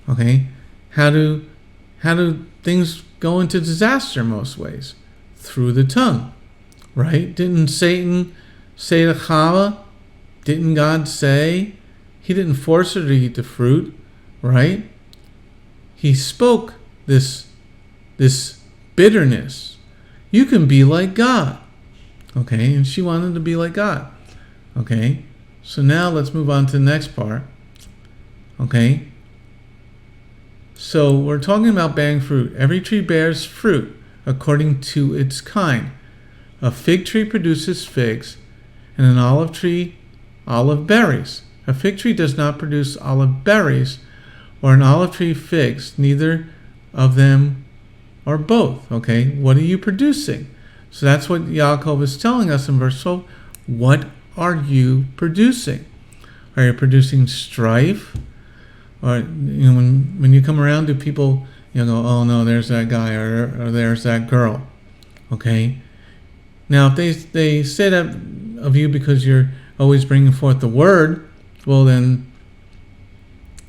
Okay? How do things go into disaster most ways? Through the tongue. Right? Didn't Satan say to Chava? Didn't God say? He didn't force her to eat the fruit, right? He spoke this bitterness. You can be like God. Okay, and she wanted to be like God. Okay, so now let's move on to the next part. Okay, so we're talking about bearing fruit. Every tree bears fruit according to its kind. A fig tree produces figs, and an olive tree olive berries. A fig tree does not produce olive berries, or an olive tree figs. Neither of them are both. Okay, what are you producing? So that's what YAAKOV is telling us in verse 12. What are you producing? Are you producing strife? Or when you come around, do people go, oh no, there's that guy, or there's that girl? Okay. Now if they say that of you because you're always bringing forth the word, well then,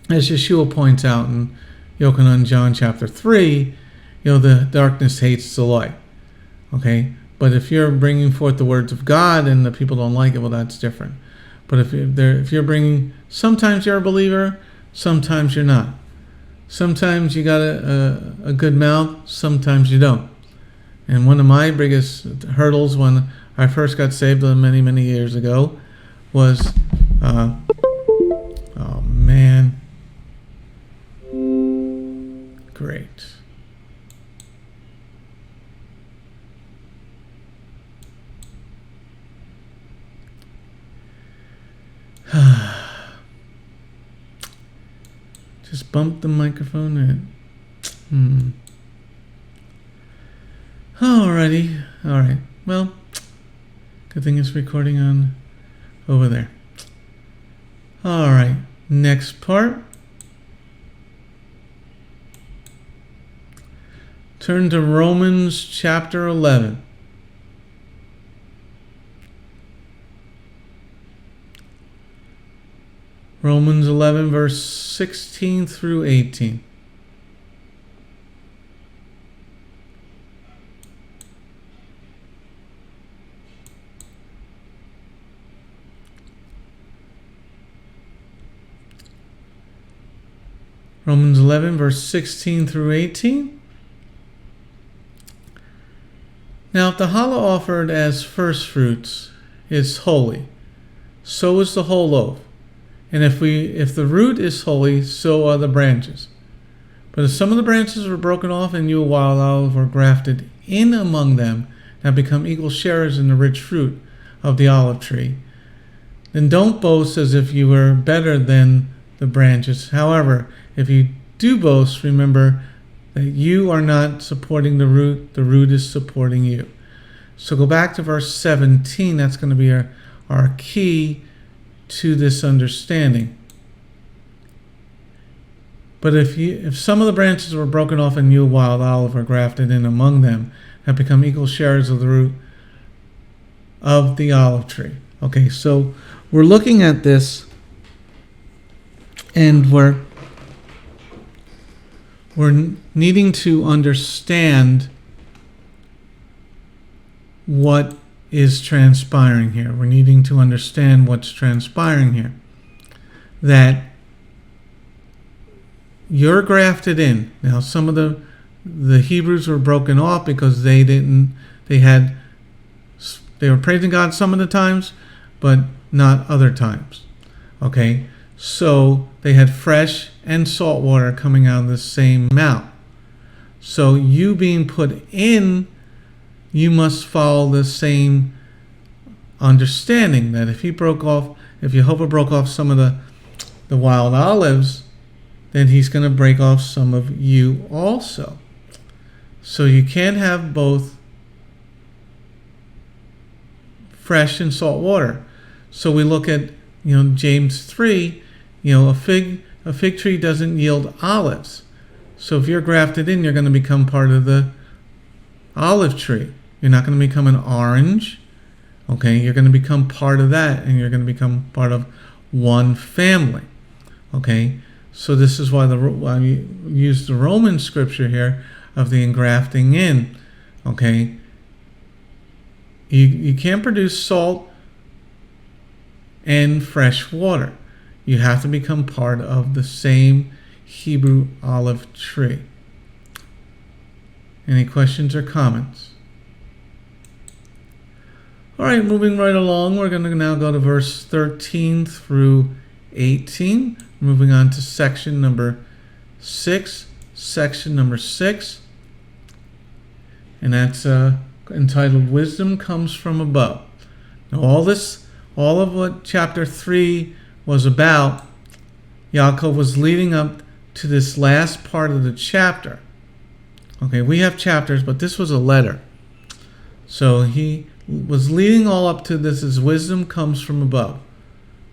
as Yeshua points out in Yochanan John chapter 3, the darkness hates the light. Okay? But if you're bringing forth the words of God and the people don't like it, well, that's different. But if you're bringing, sometimes you're a believer, sometimes you're not. Sometimes you got a good mouth, sometimes you don't. And one of my biggest hurdles when I first got saved many, many years ago was, oh man, great. Just bump the microphone and alrighty. Alright. Well, good thing it's recording on over there. Alright. Next part. Turn to Romans chapter 11. Romans 11, verse 16 through 18. Romans 11, verse 16 through 18. Now, if the challah offered as first fruits is holy, so is the whole loaf. And if the root is holy, so are the branches. But if some of the branches were broken off and you, a wild olive, were grafted in among them, and have become equal sharers in the rich fruit of the olive tree, then don't boast as if you were better than the branches. However, if you do boast, remember that you are not supporting the root is supporting you. So go back to verse 17. That's going to be our key to this understanding. But if some of the branches were broken off and you, a wild olive, were grafted in among them, have become equal sharers of the root of the olive tree. Okay, so we're looking at this, and we're needing to understand what is transpiring here. We're needing to understand what's transpiring here. That you're grafted in. Now, some of the Hebrews were broken off because they were praising God some of the times, but not other times. Okay? So they had fresh and salt water coming out of the same mouth. So you being put in, you must follow the same understanding that if Jehovah broke off some of the wild olives, then he's going to break off some of you also. So you can't have both fresh and salt water. So we look at James 3, a fig tree doesn't yield olives. So if you're grafted in, you're going to become part of the olive tree. You're not going to become an orange. Okay, you're going to become part of that, and you're going to become part of one family. Okay, so this is why you use the Roman scripture here of the engrafting in. Okay, you can't produce salt and fresh water. You have to become part of the same Hebrew olive tree. Any questions or comments? All right, moving right along, we're going to now go to verse 13 through 18. Moving on to section number 6. And that's entitled Wisdom Comes From Above. Now all of what chapter 3 was about, YAAKOV was leading up to this last part of the chapter. Okay, we have chapters, but this was a letter. So he was leading all up to this as wisdom comes from above.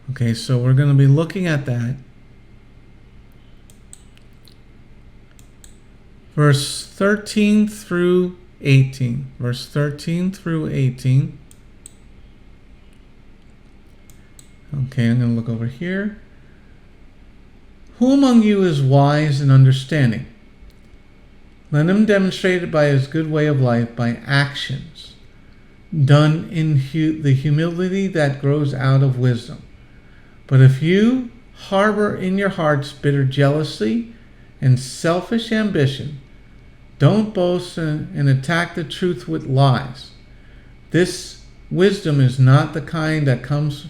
Okay, so we're going to be looking at that. Verse 13 through 18. Verse 13 through 18. Okay, I'm going to look over here. Who among you is wise and understanding? Let him demonstrate it by his good way of life, by actions done in the humility that grows out of wisdom. But if you harbor in your hearts bitter jealousy and selfish ambition, don't boast and attack the truth with lies. This wisdom is not the kind that comes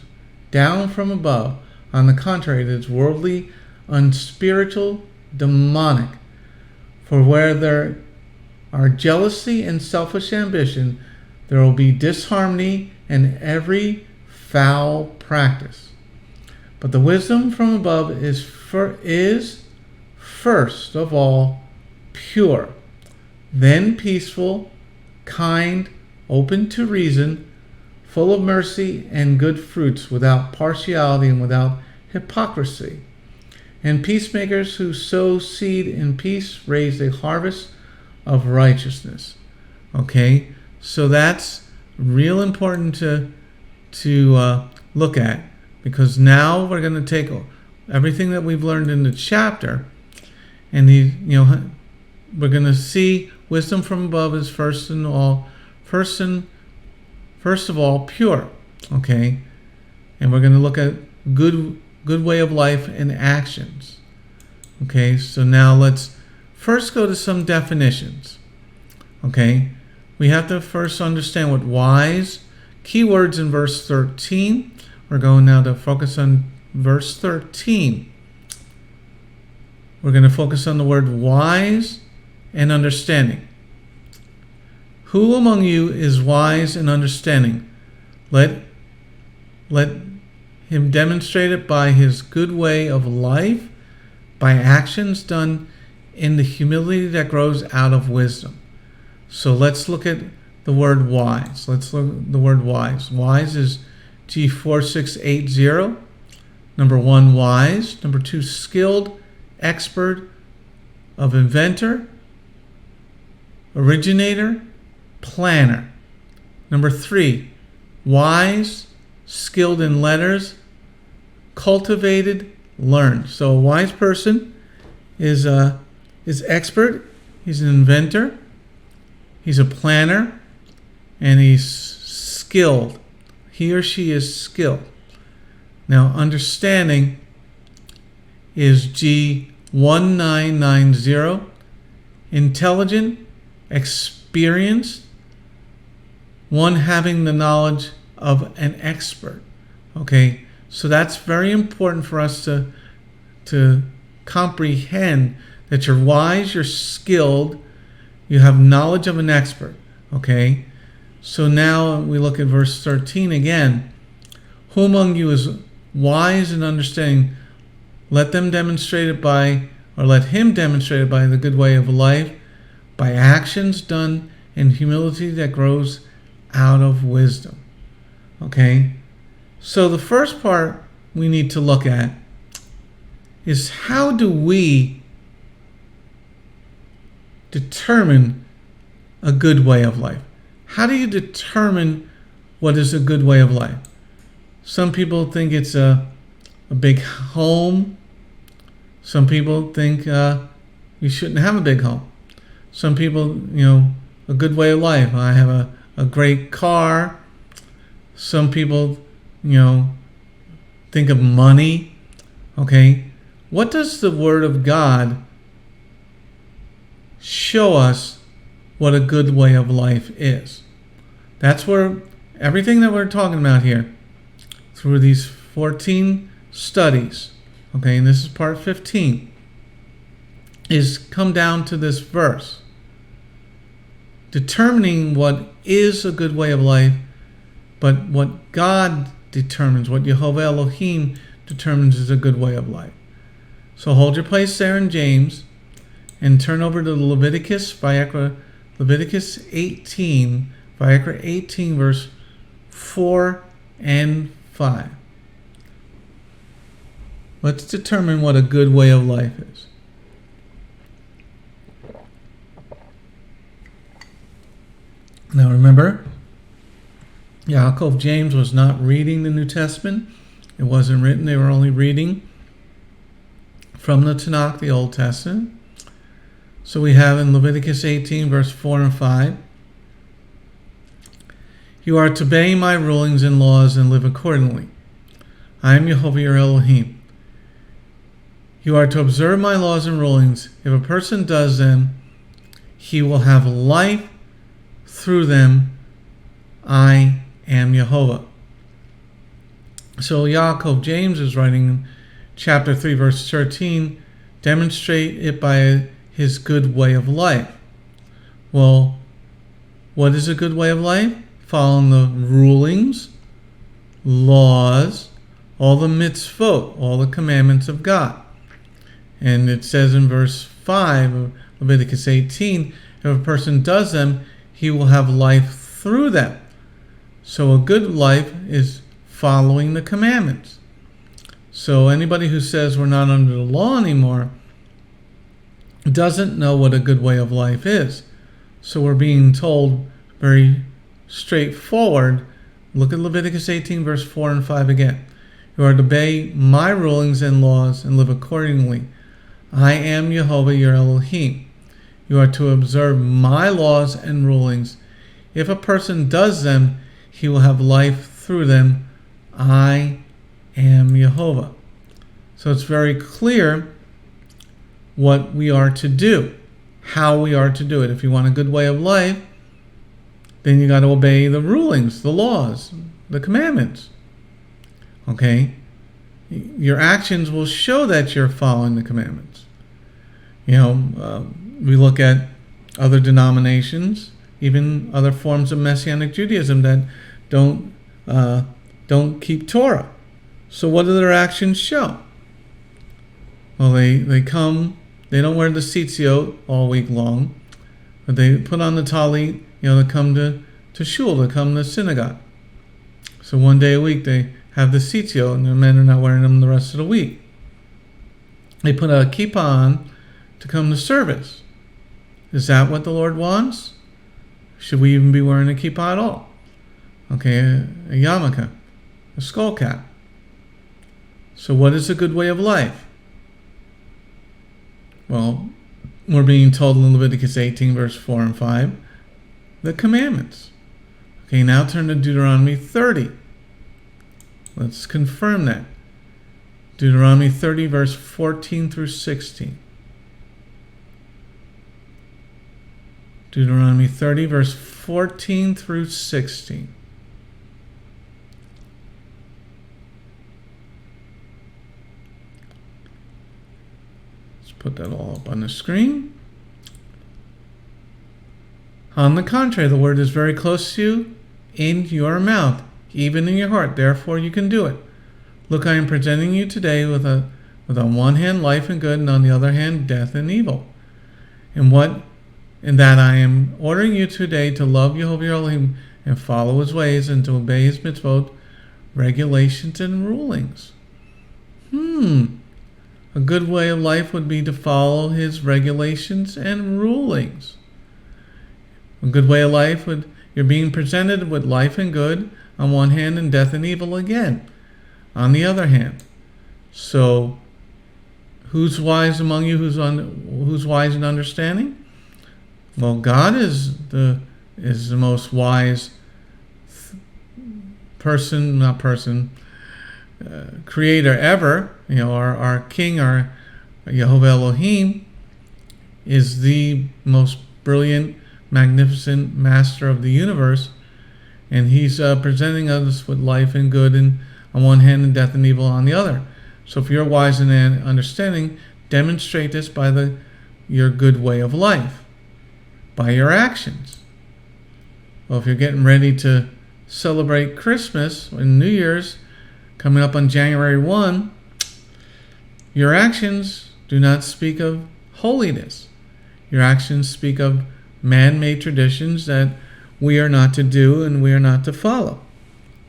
down from above. On the contrary, it is worldly, unspiritual, demonic. For where there are jealousy and selfish ambition, there will be disharmony and every foul practice. But the wisdom from above is first of all pure, then peaceful, kind, open to reason, full of mercy and good fruits, without partiality and without hypocrisy. And peacemakers who sow seed in peace raise a harvest of righteousness. Okay, so that's real important to look at, because now we're going to take everything that we've learned in the chapter, and we're going to see wisdom from above is first of all pure. Okay, and we're going to look at good way of life and actions. Okay, so now let's first go to some definitions. Okay, we have to first understand what wise, keywords in verse 13. We're going now to focus on verse 13. We're going to focus on the word wise and understanding. Who among you is wise and understanding? Let him demonstrate it by his good way of life, by actions done in the humility that grows out of wisdom. So let's look at the word wise. Let's look at the word wise. Wise is G4680. Number 1, wise. Number 2, skilled, expert, of inventor, originator, planner. Number 3, wise, skilled in letters, cultivated, learned. So a wise person is expert, he's an inventor, he's a planner, and he's skilled. He or she is skilled. Now, understanding is G1990. Intelligent, experienced, one having the knowledge of an expert. Okay, so that's very important for us to comprehend that you're wise, you're skilled, you have knowledge of an expert. Okay, so now we look at verse 13 again. Who among you is wise and understanding? Let him demonstrate it by the good way of life, by actions done in humility that grows out of wisdom. Okay, so the first part we need to look at is, how do we determine a good way of life? How do you determine what is a good way of life? Some people think it's a big home. Some people think you shouldn't have a big home. Some people, a good way of life, I have a great car. Some people, think of money. Okay, what does the Word of God show us what a good way of life is? That's where everything that we're talking about here, through these 14 studies, okay, and this is part 15, is come down to this verse. Determining what is a good way of life, but what God determines, what Jehovah Elohim determines is a good way of life. So hold your place there in James and turn over to Leviticus 18, verse 4 and 5. Let's determine what a good way of life is. Now remember, YAAKOV James was not reading the New Testament It wasn't written. They were only reading from the Tanakh, the Old Testament. So we have in Leviticus 18, verse 4 and 5, "You are to obey my rulings and laws and live accordingly. I am Yehovah your Elohim. You are to observe my laws and rulings. If a person does them, he will have life through them. I am Yehovah." So YAAKOV, James, is writing in chapter 3, verse 13, demonstrate it by his good way of life. Well, what is a good way of life? Following the rulings, laws, all the mitzvot, all the commandments of God. And it says in verse 5 of Leviticus 18, if a person does them, he will have life through them. So a good life is following the commandments. So anybody who says we're not under the law anymore doesn't know what a good way of life is. So we're being told very straightforward. Look at Leviticus 18, verse 4 and 5 again. "You are to obey my rulings and laws and live accordingly. I am Yehovah your Elohim. You are to observe my laws and rulings. If a person does them, he will have life through them. I am Yehovah." So it's very clear what we are to do, how we are to do it. If you want a good way of life, then you got to obey the rulings, the laws, the commandments. Okay? Your actions will show that you're following the commandments. We look at other denominations, even other forms of Messianic Judaism that don't keep Torah. So what do their actions show? Well, they come, they don't wear the tzitzit all week long, but they put on the talit, to come to shul, to come to synagogue. So one day a week they have the tzitzit, and the men are not wearing them the rest of the week. They put a kippah on to come to service. Is that what the Lord wants? Should we even be wearing a kippah at all? Okay, a yarmulke, a skull cap. So what is a good way of life? Well, we're being told in Leviticus 18, verse 4 and 5, the commandments. Okay, now turn to Deuteronomy 30. Let's confirm that. Deuteronomy 30, verse 14 through 16. Deuteronomy 30, verse 14 through 16. Let's put that all up on the screen. On the contrary, the word is very close to you, in your mouth, even in your heart. Therefore, you can do it. Look, I am presenting you today with on one hand life and good, and on the other hand death and evil. In that I am ordering you today to love Yehovah your Elohim and follow his ways and to obey his mitzvot, regulations, and rulings. A good way of life would be to follow his regulations and rulings. A good way of life you're being presented with life and good on one hand and death and evil again on the other hand. So who's wise among you? Who's wise in understanding? Well, God is the most wise creator ever. Our King, our Yehovah Elohim, is the most brilliant, magnificent master of the universe, and he's presenting us with life and good on one hand and death and evil on the other. So if you're wise in understanding, demonstrate this by your good way of life, by your actions. Well, if you're getting ready to celebrate Christmas and New Year's coming up on January 1, your actions do not speak of holiness. Your actions speak of man-made traditions that we are not to do and we are not to follow.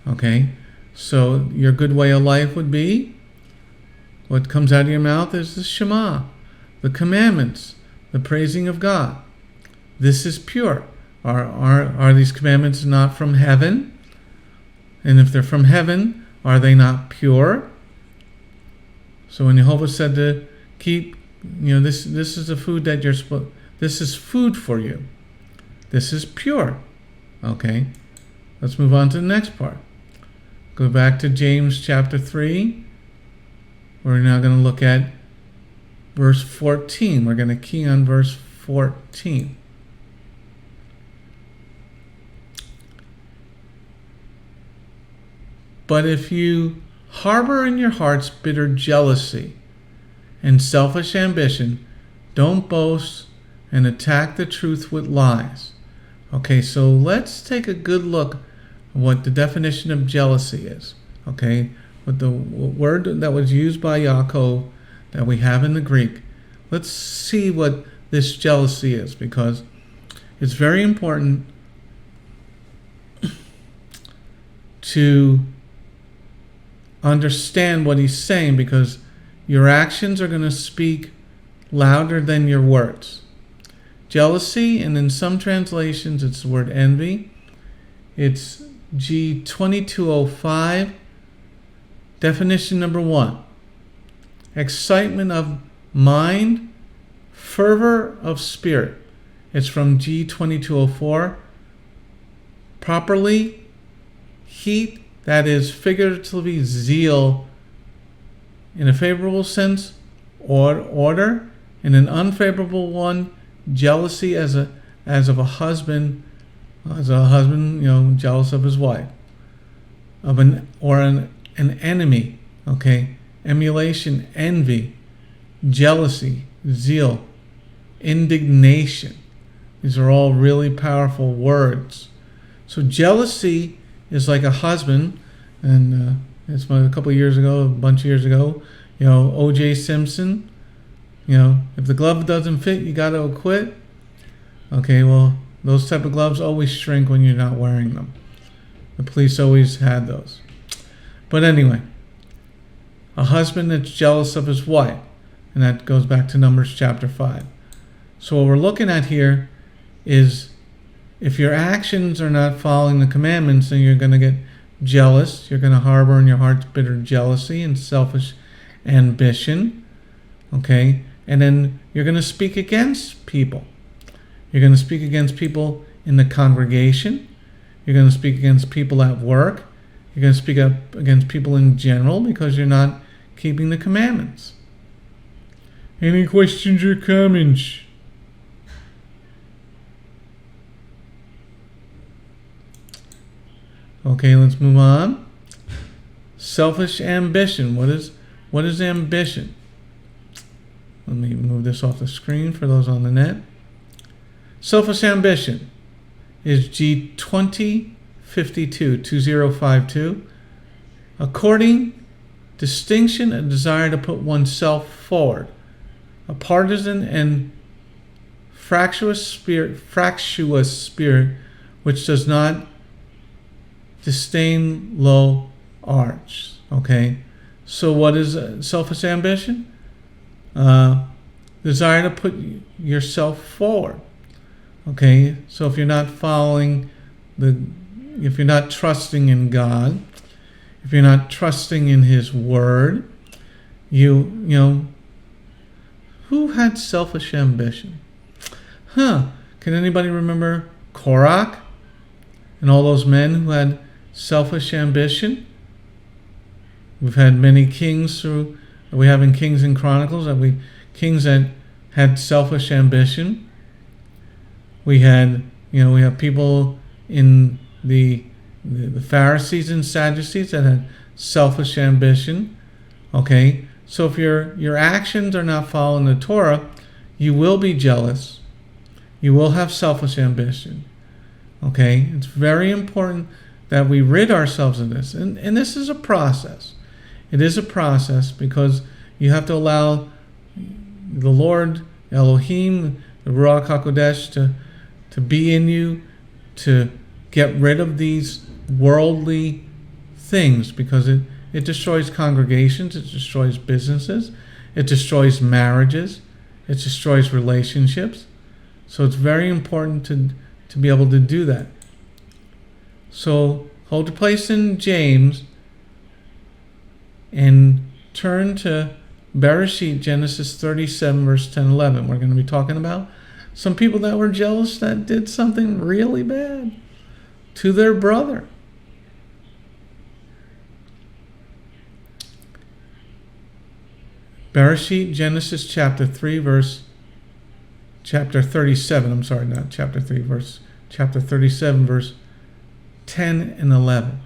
Okay? So your good way of life would be, what comes out of your mouth is the Shema, the commandments, the praising of God. This is pure. Are these commandments not from heaven? And if they're from heaven, Are they not pure? So when Jehovah said to keep, this is the food that you're supposed, this is food for you. This is pure. Okay, let's move on to the next part. Go back to James chapter 3. We're now going to look at verse 14. We're going to key on verse 14. But if you harbor in your hearts bitter jealousy and selfish ambition, don't boast and attack the truth with lies. Okay, so let's take a good look at what the definition of jealousy is. Okay, with the word that was used by YAAKOV that we have in the Greek. Let's see what this jealousy is, because it's very important to understand what he's saying, because your actions are going to speak louder than your words. Jealousy, and in some translations it's the word envy. It's G2205. Definition number 1. Excitement of mind, fervor of spirit. It's from G2204. Properly, heat, that is figuratively zeal in a favorable sense, or order. In an unfavorable one, jealousy as of a husband, jealous of his wife, of an enemy. Okay, emulation, envy, jealousy, zeal, indignation. These are all really powerful words. So jealousy is like a husband, and it's a couple of years ago, a bunch of years ago, O.J. Simpson. If the glove doesn't fit, you got to quit. Okay, well, those type of gloves always shrink when you're not wearing them. The police always had those. But anyway, a husband that's jealous of his wife, and that goes back to Numbers chapter 5. So what we're looking at here is, if your actions are not following the commandments, then you're going to get jealous. You're going to harbor in your hearts bitter jealousy and selfish ambition. Okay? And then you're going to speak against people. You're going to speak against people in the congregation. You're going to speak against people at work. You're going to speak up against people in general because you're not keeping the commandments. Any questions or comments? Okay, let's move on. Selfish ambition. What is ambition? Let me move this off the screen for those on the net. Selfish ambition is G2052. According, distinction, a desire to put oneself forward. A partisan and fractious spirit which does not disdain low arts. Okay, so what is selfish ambition? Desire to put yourself forward. Okay, so if you're not if you're not trusting in God, if you're not trusting in His Word, who had selfish ambition? Can anybody remember Korach and all those men who had selfish ambition? We've had many kings we have in Kings and Chronicles, kings that had selfish ambition. We have people in the Pharisees and Sadducees that had selfish ambition. Okay, so if your actions are not following the Torah, you will be jealous. You will have selfish ambition. Okay, it's very important that we rid ourselves of this, and this is a process. It is a process because you have to allow the Lord Elohim, the Ruach HaKodesh, to be in you, to get rid of these worldly things, because it destroys congregations, it destroys businesses, it destroys marriages, it destroys relationships. So it's very important to be able to do that. So hold your place in James and turn to Bereshit, Genesis 37, verse 10-11. We're going to be talking about some people that were jealous that did something really bad to their brother. Bereshit, Genesis chapter 37, chapter 37, verse 10 and 11.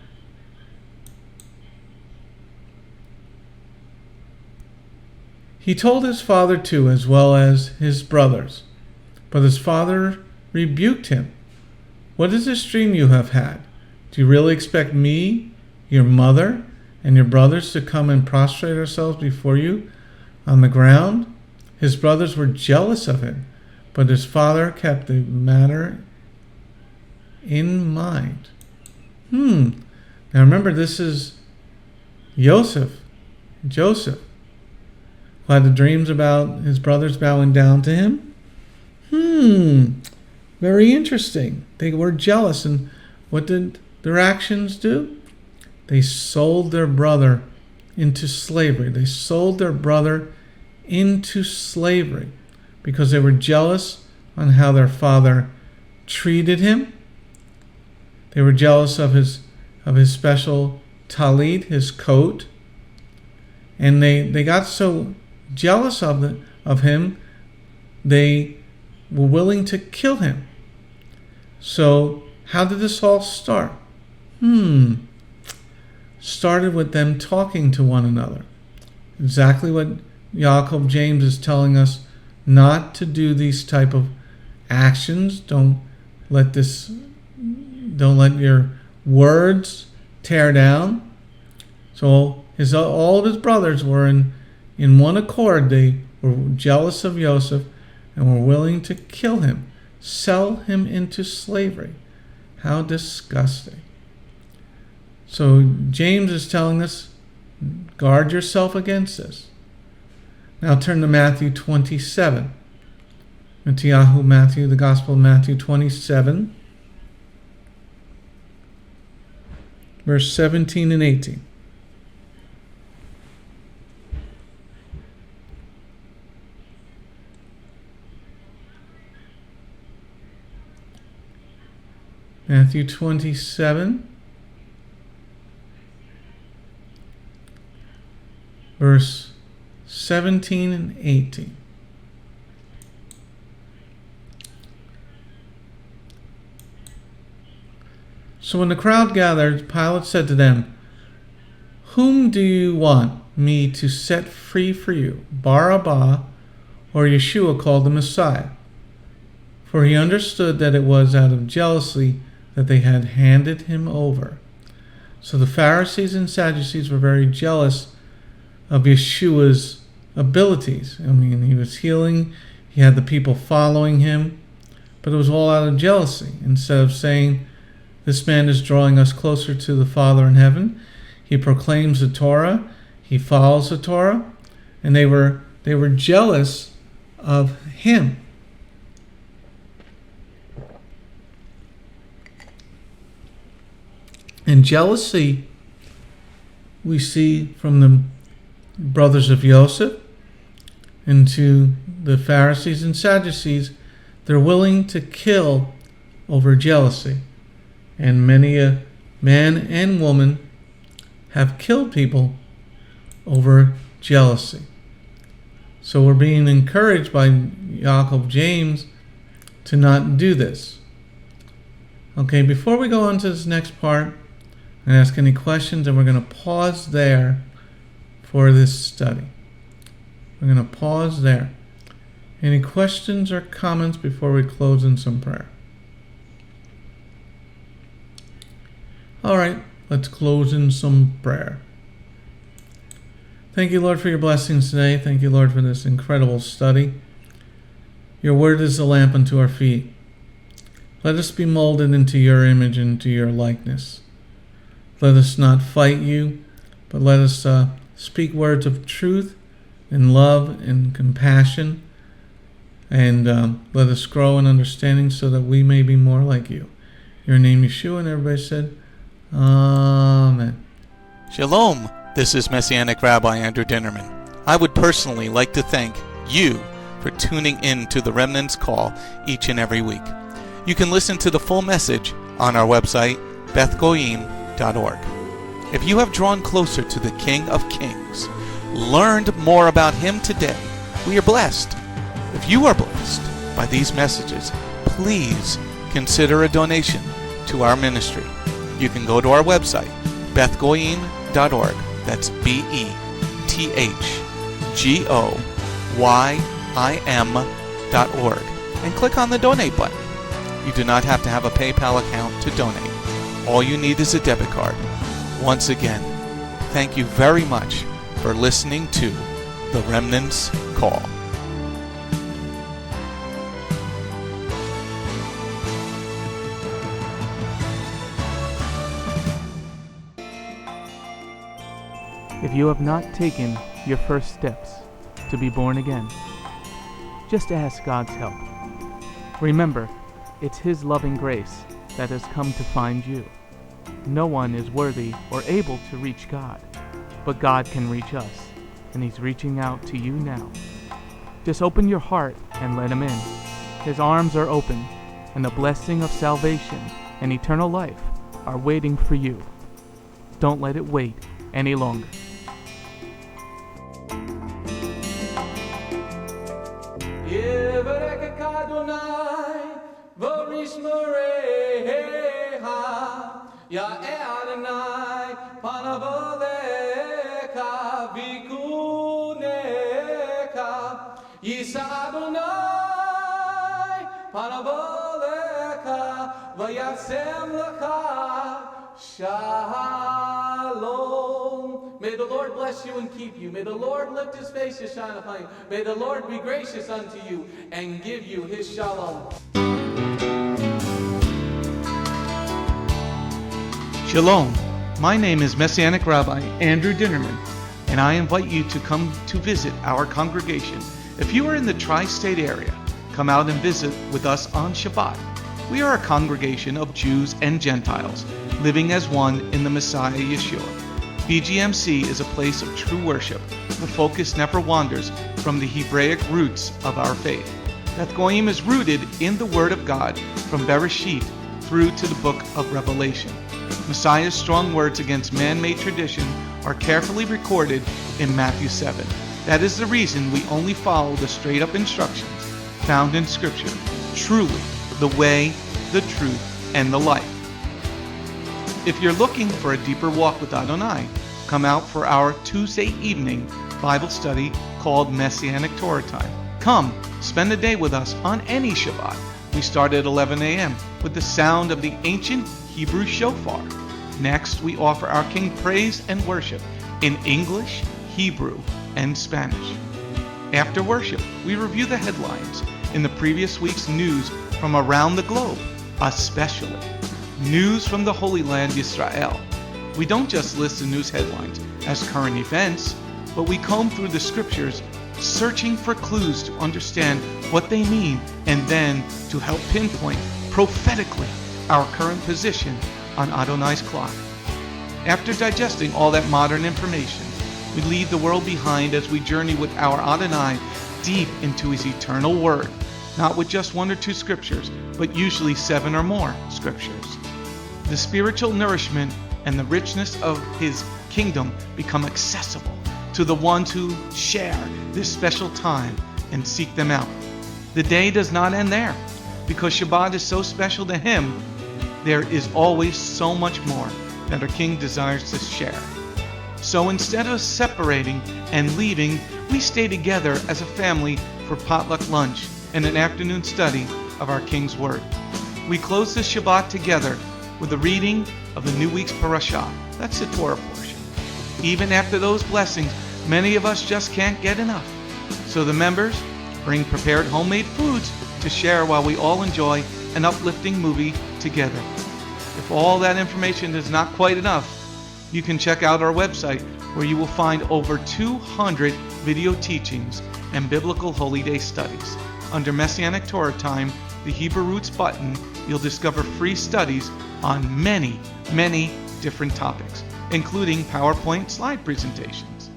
He told his father too, as well as his brothers. But his father rebuked him. What is this dream you have had? Do you really expect me, your mother, and your brothers to come and prostrate ourselves before you on the ground? His brothers were jealous of him, but his father kept the matter in mind. Now remember, this is Joseph, who had the dreams about his brothers bowing down to him. Very interesting. They were jealous, and what did their actions do? They sold their brother into slavery. Because they were jealous on how their father treated him. They were jealous of his special talit, his coat. And they got so jealous of him, they were willing to kill him. So how did this all start? Started with them talking to one another. Exactly what YAAKOV James is telling us not to do these type of actions. Don't let your words tear down. So all of his brothers were in one accord. They were jealous of Joseph and were willing to kill him, sell him into slavery. How disgusting. So James is telling us, guard yourself against this. Now turn to Matthew 27. Matthew, the Gospel of Matthew 27, verse 17 and 18. Matthew 27, verse 17 and 18. So when the crowd gathered, Pilate said to them, "Whom do you want me to set free for you, Barabbas or Yeshua called the Messiah?" For he understood that it was out of jealousy that they had handed him over. So the Pharisees and Sadducees were very jealous of Yeshua's abilities. I mean, he was healing, he had the people following him, but it was all out of jealousy. Instead of saying, this man is drawing us closer to the Father in heaven, he proclaims the Torah, he follows the Torah, and they were jealous of him. And jealousy we see from the brothers of Joseph and to the Pharisees and Sadducees. They're willing to kill over jealousy. And many a man and woman have killed people over jealousy. So we're being encouraged by YAAKOV James to not do this. Okay, before we go on to this next part, and ask any questions, and we're going to pause there for this study. We're going to pause there. Any questions or comments before we close in some prayer? All right, let's close in some prayer. Thank you, Lord, for your blessings today. Thank you, Lord, for this incredible study. Your word is a lamp unto our feet. Let us be molded into your image and into your likeness. Let us not fight you, but let us speak words of truth and love and compassion, and let us grow in understanding so that we may be more like you. In your name, Yeshua, and everybody said, Amen. Shalom. This is Messianic Rabbi Andrew Dinnerman. I would personally like to thank you for tuning in to the Remnant's Call each and every week. You can listen to the full message on our website, bethgoyim.org. If you have drawn closer to the King of Kings, learned more about Him today, we are blessed. If you are blessed by these messages, please consider a donation to our ministry. You can go to our website, bethgoyim.org. That's BETHGOYIM.org, and click on the donate button. You do not have to have a PayPal account to donate. All you need is a debit card. Once again, thank you very much for listening to The Remnant's Call. If you have not taken your first steps to be born again, just ask God's help. Remember, it's His loving grace that has come to find you. No one is worthy or able to reach God, but God can reach us, and He's reaching out to you now. Just open your heart and let Him in. His arms are open, and the blessing of salvation and eternal life are waiting for you. Don't let it wait any longer. Ya Adonai, panavoleka, vikuneka, Yisa Adonai, panavoleka, vayasem lecha, shalom. May the Lord bless you and keep you. May the Lord lift His face to shine upon you. May the Lord be gracious unto you and give you His shalom. Shalom. My name is Messianic Rabbi Andrew Dinnerman, and I invite you to come to visit our congregation. If you are in the tri-state area, come out and visit with us on Shabbat. We are a congregation of Jews and Gentiles, living as one in the Messiah Yeshua. BGMC is a place of true worship. The focus never wanders from the Hebraic roots of our faith. Beth Goyim is rooted in the Word of God from Bereshit through to the book of Revelation. Messiah's strong words against man-made tradition are carefully recorded in Matthew 7. That is the reason we only follow the straight-up instructions found in Scripture, truly the way, the truth, and the life. If you're looking for a deeper walk with Adonai, come out for our Tuesday evening Bible study called Messianic Torah Time. Come, spend the day with us on any Shabbat. We start at 11 a.m. with the sound of the ancient Hebrew shofar. Next, we offer our King praise and worship in English, Hebrew, and Spanish. After worship, we review the headlines in the previous week's news from around the globe, especially news from the Holy Land, Israel. We don't just list the news headlines as current events, but we comb through the scriptures, searching for clues to understand what they mean and then to help pinpoint prophetically our current position on Adonai's clock. After digesting all that modern information, we leave the world behind as we journey with our Adonai deep into His eternal Word, not with just one or two scriptures, but usually 7 or more scriptures. The spiritual nourishment and the richness of His kingdom become accessible to the ones who share this special time and seek them out. The day does not end there. Because Shabbat is so special to Him, there is always so much more that our King desires to share. So instead of separating and leaving, we stay together as a family for potluck lunch and an afternoon study of our King's Word. We close the Shabbat together with the reading of the new week's parashah. That's the Torah portion. Even after those blessings, many of us just can't get enough. So the members bring prepared homemade foods to share while we all enjoy an uplifting movie together. If all that information is not quite enough, you can check out our website where you will find over 200 video teachings and biblical holy day studies. Under Messianic Torah Time, the Hebrew Roots button, you'll discover free studies on many different topics. including PowerPoint slide presentations.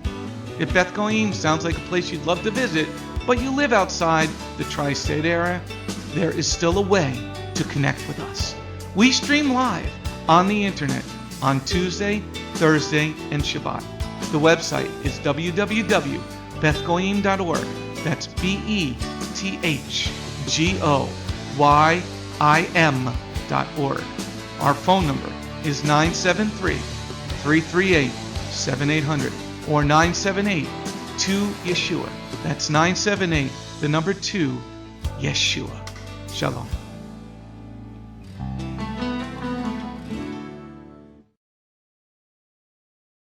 If Beth Goyim sounds like a place you'd love to visit, but you live outside the tri-state area, there is still a way to connect with us. We stream live on the internet on Tuesday, Thursday, and Shabbat. The website is www.bethgoyim.org. That's BETHGOYIM.org. Our phone number is 973-338-7800 or 978-2-YESHUA. That's 978, the number 2, Yeshua. Shalom.